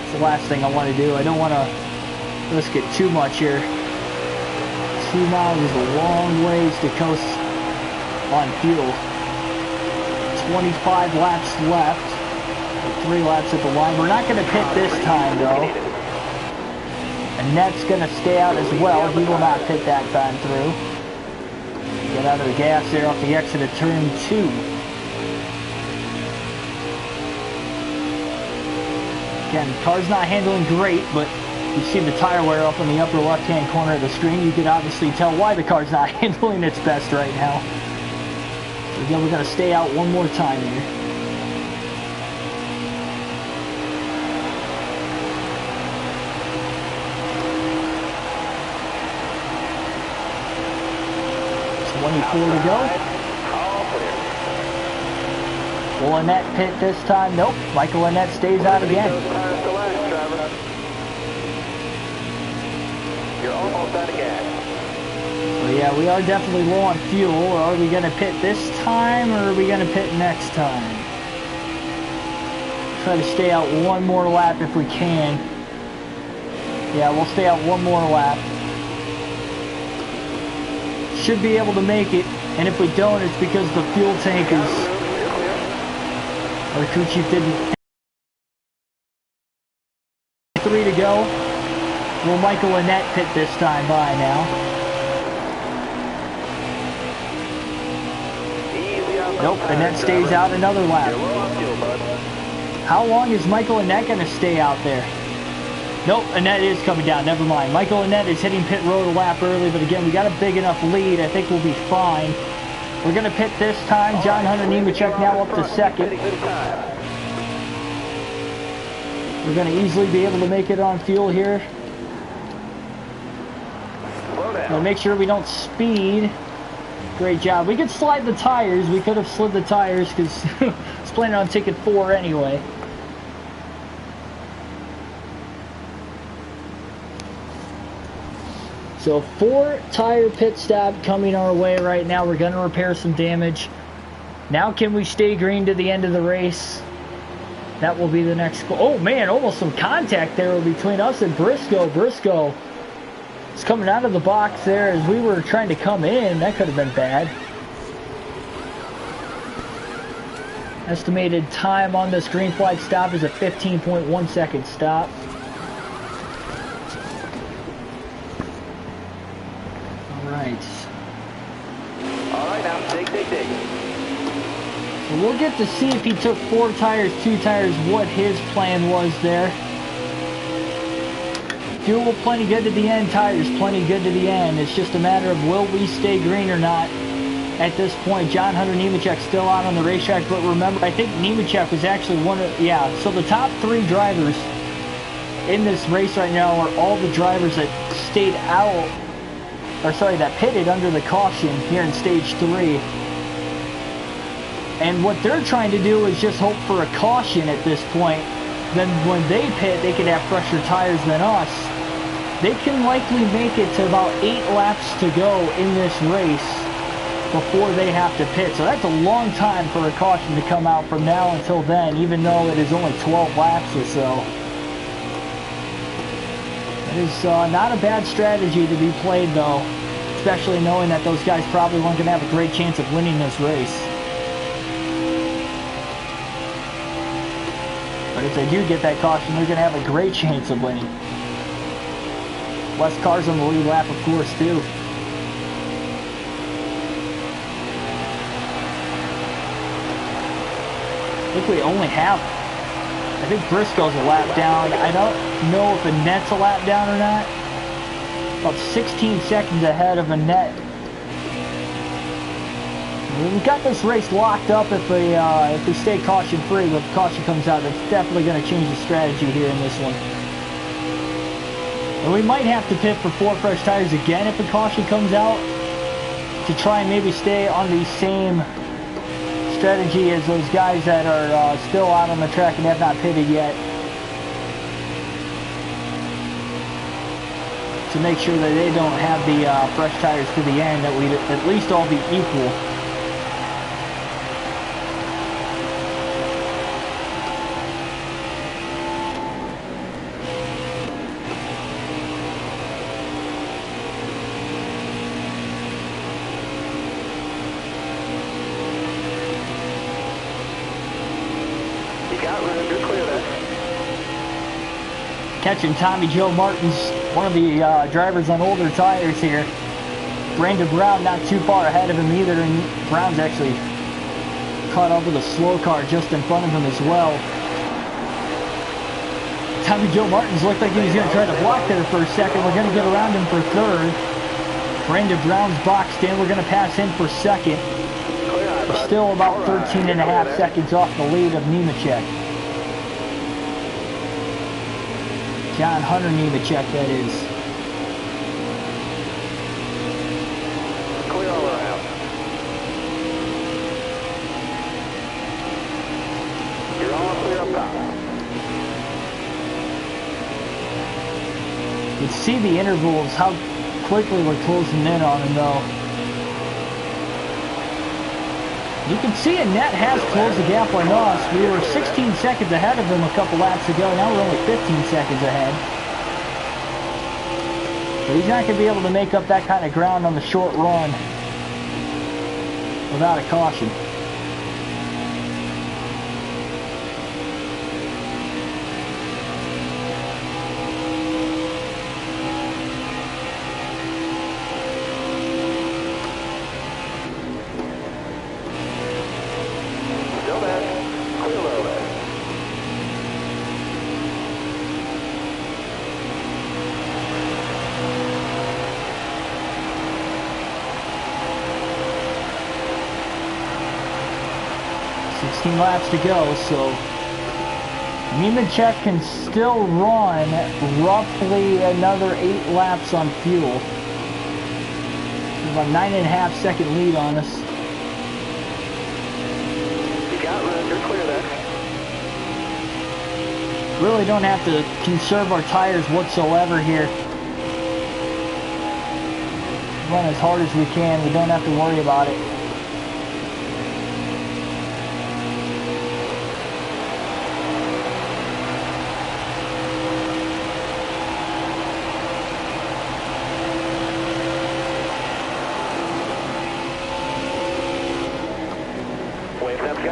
it's the last thing I want to do. I don't want to risk it too much here. 2 miles is a long ways to coast on fuel. 25 laps left. 3 laps at the line. We're not going to pit this time though. Annette's going to stay out as well. He will not pit that time through. Get out of the gas there off the exit of turn 2. Again, the car's not handling great, but you see the tire wear up in the upper left-hand corner of the screen. You can obviously tell why the car's not handling its best right now. So again, we're going to stay out one more time here. To go. Will Annette pit this time? Nope. Michael Annette stays out again. You're almost out of gas. So yeah, we are definitely low on fuel. Are we going to pit this time or are we going to pit next time? Try to stay out one more lap if we can. Yeah, we'll stay out one more lap. Should be able to make it, and if we don't, it's because the fuel tank is... Our crew chief didn't... 3 to go. Will Michael Annette pit this time by now? Nope, Annette stays out another lap. How long is Michael Annette going to stay out there? Nope, Annette is coming down. Never mind. Michael Annette is hitting pit road a lap early, but again, we got a big enough lead. I think we'll be fine. We're going to pit this time. John Hunter Nemechek now up to second. We're going to easily be able to make it on fuel here. We'll make sure we don't speed. Great job. We could slide the tires. We could have slid the tires because I was planning on taking 4 anyway. So 4 tire pit stop coming our way right now. We're going to repair some damage. Now can we stay green to the end of the race? That will be the next goal. Oh man, almost some contact there between us and Briscoe. Briscoe is coming out of the box there as we were trying to come in. That could have been bad. Estimated time on this green flag stop is a 15.1 second stop. Alright, now dig. So we'll get to see if he took 4 tires, 2 tires, what his plan was there. Fuel plenty good to the end, tires plenty good to the end. It's just a matter of will we stay green or not at this point. John Hunter Nemechek still out on the racetrack, but remember, I think Nemechek was actually one of, yeah, so the top 3 drivers in this race right now are all the drivers that stayed out, or sorry, that pitted under the caution here in stage 3. And what they're trying to do is just hope for a caution at this point. Then when they pit, they can have fresher tires than us. They can likely make it to about 8 laps to go in this race before they have to pit. So that's a long time for a caution to come out from now until then, even though it is only 12 laps or so. It is not a bad strategy to be played, though, especially knowing that those guys probably weren't going to have a great chance of winning this race. But if they do get that caution, they're going to have a great chance of winning. Less cars on the lead lap, of course, too. I think we only have... I think Briscoe's a lap down. I don't know if Annette's a lap down or not. about 16 seconds ahead of Annette. We've got this race locked up if we stay caution free, but if caution comes out, that's definitely going to change the strategy here in this one. And we might have to pit for 4 fresh tires again if a caution comes out to try and maybe stay on the same strategy as those guys that are still out on the track and have not pitted yet, to make sure that they don't have the fresh tires to the end, that we at least all be equal. Catching Tommy Joe Martin's, one of the drivers on older tires here. Brandon Brown not too far ahead of him either, and Brown's actually caught up with a slow car just in front of him as well. Tommy Joe Martin's looked like he was going to try to block there for a second. We're going to get around him for third. Brandon Brown's boxed in. We're going to pass him for second. We're still about 13 and a half seconds off the lead of Nemechek. John Hunter Nemechek, that is. Clear all around. You're all clear up top. You can see the intervals, how quickly we're closing in on him, though. You can see Annette has closed the gap on us. We were 16 seconds ahead of him a couple laps ago. Now we're only 15 seconds ahead. But he's not going to be able to make up that kind of ground on the short run without a caution. Laps to go, so Nemechek can still run roughly another 8 laps on fuel. About 9.5 second lead on us. You got room, you're clear there. Really don't have to conserve our tires whatsoever here. Run as hard as we can, we don't have to worry about it.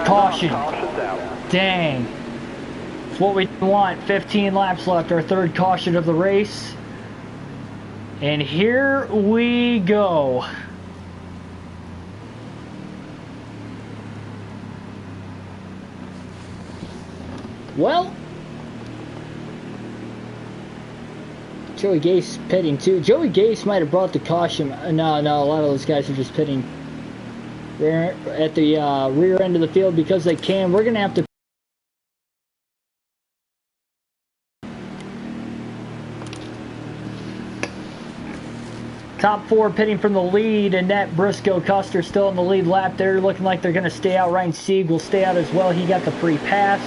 Caution. Dang. It's what we want. 15 laps left. Our third caution of the race. And here we go. Well, Joey Gase pitting too. Joey Gase might have brought the caution. No, a lot of those guys are just pitting at the rear end of the field because they can. We're going to have to top 4 pitting from the lead. Annette, Briscoe, Custer still in the lead lap there, looking like they're going to stay out. Ryan Sieg will stay out as well. He got the free pass.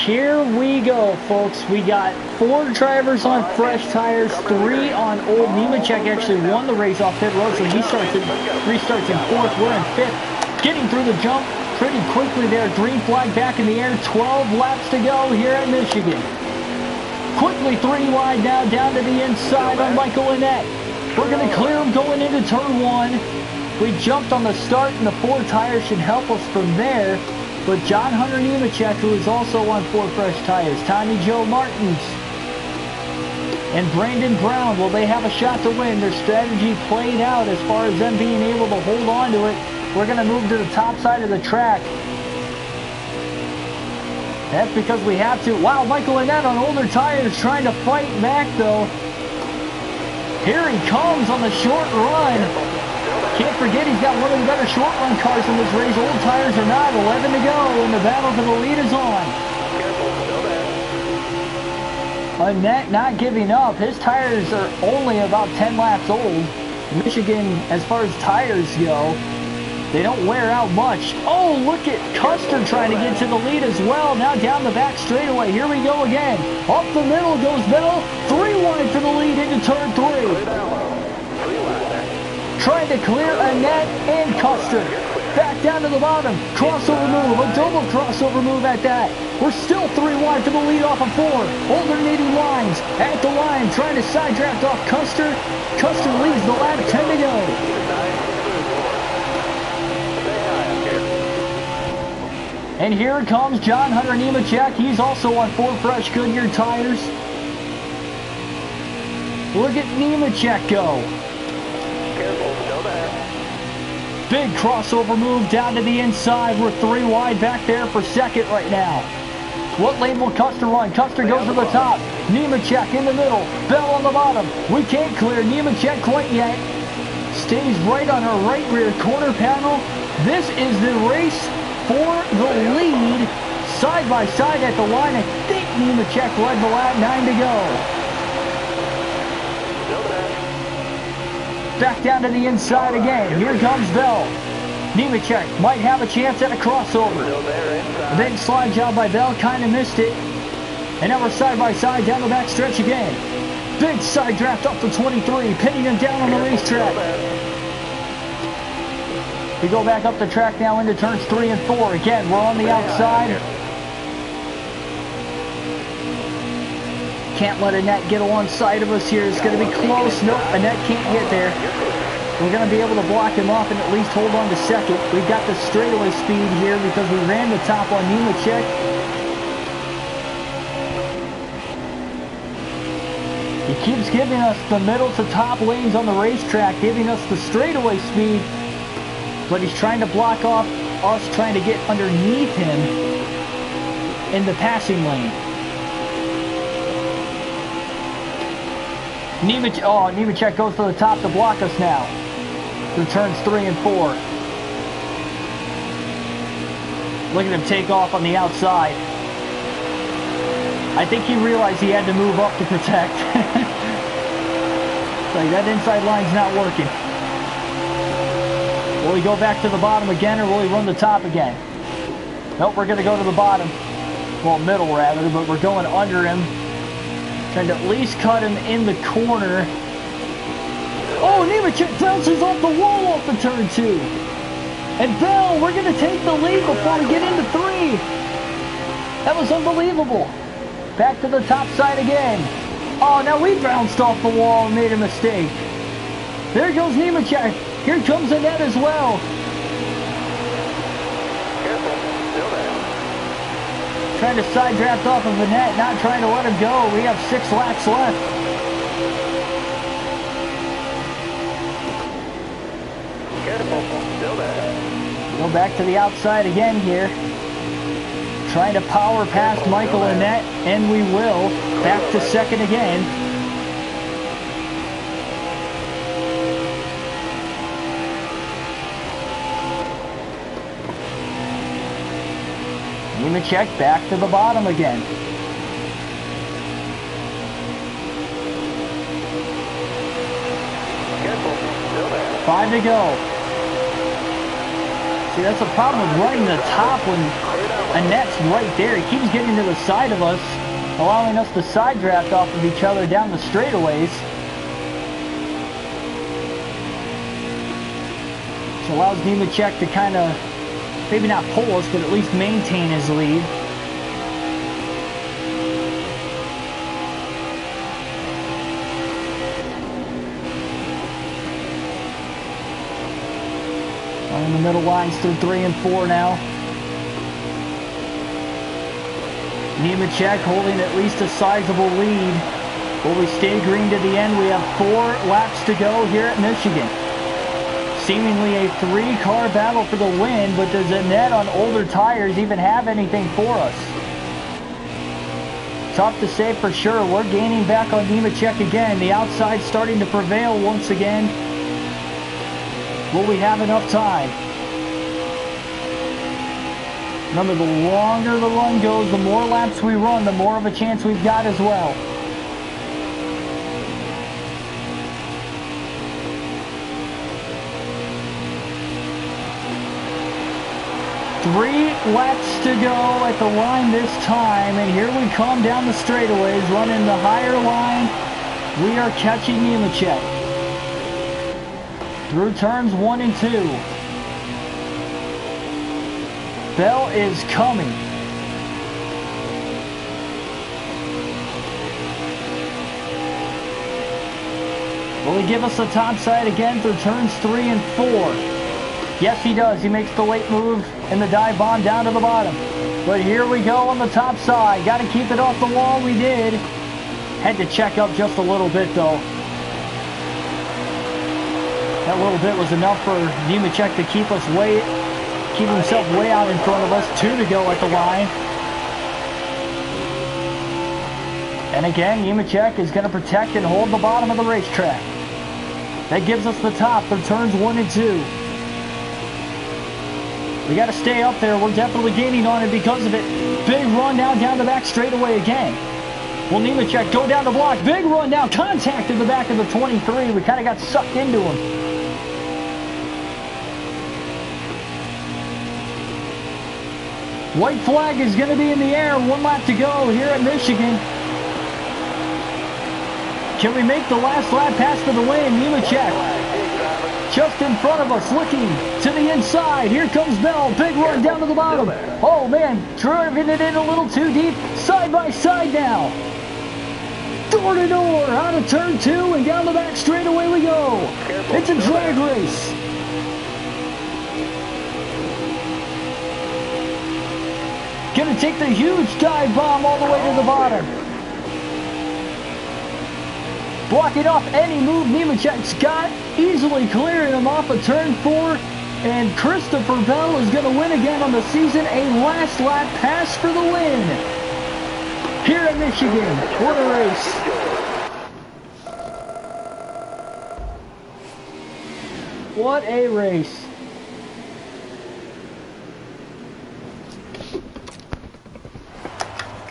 Here we go, folks. We got 4 drivers on fresh tires, 3 on old. Nemechek actually won the race off pit road, so he restarts in 4th. We're in 5th. Getting through the jump pretty quickly there. Green flag back in the air. 12 laps to go here at Michigan. Quickly 3 wide now, down to the inside on Michael Annette. We're going to clear him going into turn 1. We jumped on the start, and the 4 tires should help us from there. But John Hunter Nemechek, who is also on 4 fresh tires, Tommy Joe Martins, and Brandon Brown, will they have a shot to win? Their strategy played out as far as them being able to hold on to it. We're going to move to the top side of the track. That's because we have to. Wow, Michael Annette on older tires trying to fight back, though. Here he comes on the short run. Can't forget he's got one of the better short run cars in this race. Old tires are not. 11 to go, and the battle for the lead is on. Annette not giving up. His tires are only about 10 laps old. Michigan, as far as tires go, they don't wear out much. Oh, look at Custer trying to get to the lead as well. Now down the back straightaway. Here we go again. Up the middle goes Bell. 3 wide for the lead into turn 3. Trying to clear Annette and Custer. Back down to the bottom. Crossover move. A double crossover move at that. We're still 3 wide for the lead off of 4. Alternating lines. At the line. Trying to side draft off Custer. Custer leads the lap. 10 to go. And here comes John Hunter Nemechek. He's also on 4 fresh Goodyear tires. Look at Nemechek go. Big crossover move down to the inside. We're 3 wide back there for second right now. What lane will Custer run? Custer goes to the top. Nemechek in the middle. Bell on the bottom. We can't clear Nemechek quite yet. Stays right on our right rear corner panel. This is the race for the lead. Side by side at the line. I think Nemechek led the lap. 9 to go. Back down to the inside again. Here comes Bell. Nemechek might have a chance at a crossover. A big slide job by Bell. Kind of missed it. And now we're side by side down the back stretch again. Big side draft up to 23. Pinning him down on the racetrack. We go back up the track now into turns 3 and 4. Again, we're on the outside. Can't let Annette get alongside of us here. It's going to be close. Nope, Annette can't get there. We're going to be able to block him off and at least hold on to second. We've got the straightaway speed here because we ran the top on Nemechek. He keeps giving us the middle to top lanes on the racetrack, giving us the straightaway speed, but he's trying to block off us trying to get underneath him in the passing lane. Nemechek goes to the top to block us now. Through turns 3 and 4. Look at him take off on the outside. I think he realized he had to move up to protect. Like that inside line's not working. Will he go back to the bottom again or will he run the top again? Nope, we're going to go to the bottom. Well, middle rather, but we're going under him. Trying to at least cut him in the corner. Oh, Nemechek bounces off the wall off of turn 2. And Bell, we're going to take the lead before we get into 3. That was unbelievable. Back to the top side again. Oh, now we bounced off the wall and made a mistake. There goes Nemechek. Here comes Annette as well. Trying to side draft off of Annette, not trying to let him go. We have 6 laps left. Go back to the outside again here. Trying to power past Michael Annette, and we will. Back to second again. Nemechek back to the bottom again. Five to go. See, that's the problem with running the top when Annette's right there. He keeps getting to the side of us, allowing us to side draft off of each other down the straightaways. Which allows Nemechek to kind of, maybe not pull us, but at least maintain his lead. On the middle lines through 3 and 4 now. Nemechek holding at least a sizable lead. Will we stay green to the end? We have 4 laps to go here at Michigan. Seemingly a 3-car battle for the win, but does Annette on older tires even have anything for us? Tough to say for sure. We're gaining back on Nemechek again. The outside starting to prevail once again. Will we have enough time? Remember, the longer the run goes, the more laps we run, the more of a chance we've got as well. Three laps to go at the line this time, and here we come down the straightaways, running the higher line. We are catching Nemechek through turns 1 and 2. Bell is coming. Will he give us the top side again through turns 3 and 4? Yes, he does. He makes the late move and the dive bomb down to the bottom. But here we go on the top side. Got to keep it off the wall. We did. Had to check up just a little bit, though. That little bit was enough for Nemechek to keep himself way out in front of us. 2 to go at the line. And again, Nemechek is going to protect and hold the bottom of the racetrack. That gives us the top for turns 1 and 2. We got to stay up there. We're definitely gaining on it because of it. Big run down the back straightaway again. Will Nemechek go down the block? Big run down. Contact in the back of the 23. We kind of got sucked into him. White flag is going to be in the air. 1 lap to go here at Michigan. Can we make the last lap pass to the win? Nemechek just in front of us, looking to the inside. Here comes Bell. Big run down to the bottom. Oh, man. Driving it in a little too deep. Side by side now. Door to door. Out of turn 2 and down the back straightaway we go. It's a drag race. Gonna take the huge dive bomb all the way to the bottom. Blocking off any move Nemechek's got, easily clearing him off of turn 4, and Christopher Bell is going to win again on the season, a last lap pass for the win. Here at Michigan, what a race. What a race.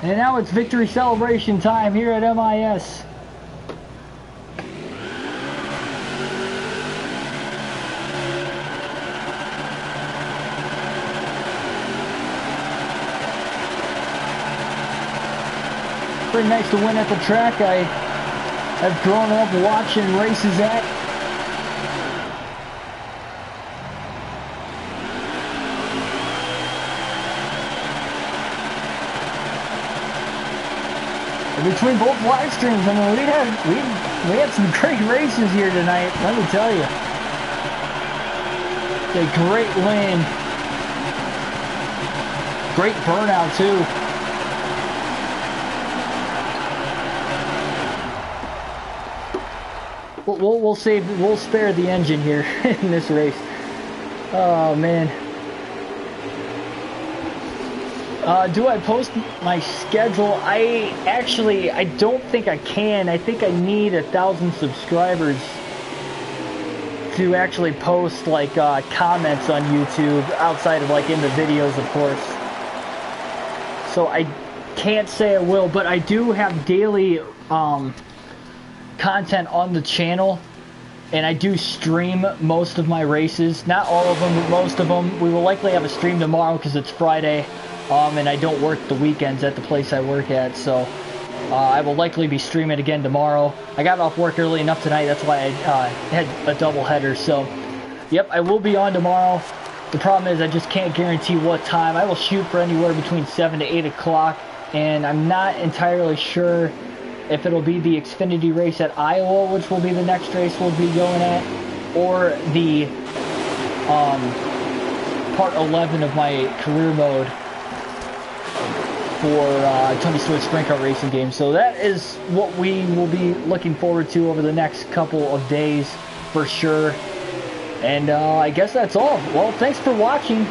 And now it's victory celebration time here at MIS. Pretty nice to win at the track I have grown up watching races at. And between both live streams, I mean, we had some great races here tonight, let me tell you. A great win. Great burnout too. We'll spare the engine here in this race. Oh man. Do I post my schedule? I don't think I can. I think I need 1,000 subscribers to actually post like comments on YouTube outside of like in the videos, of course. So I can't say I will, but I do have daily content on the channel, and I do stream most of my races. Not all of them, but most of them. We will likely have a stream tomorrow because it's Friday, and I don't work the weekends at the place I work at, so I will likely be streaming again tomorrow. I got off work early enough tonight, that's why I had a double header, so yep, I will be on tomorrow. The problem is I just can't guarantee what time. I will shoot for anywhere between 7 to 8 o'clock, and I'm not entirely sure if it'll be the Xfinity race at Iowa, which will be the next race we'll be going at, or the part 11 of my career mode for Tony Stewart Sprint Car Racing game. So that is what we will be looking forward to over the next couple of days for sure. And I guess that's all. Well, thanks for watching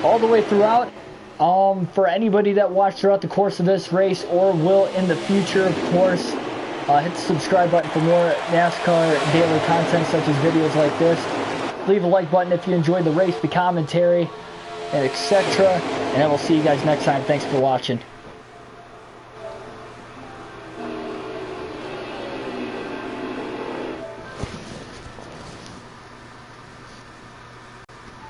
all the way throughout. For anybody that watched throughout the course of this race or will in the future, of course, hit the subscribe button for more NASCAR daily content such as videos like this. Leave a like button if you enjoyed the race, the commentary, and etc. And I will see you guys next time. Thanks for watching.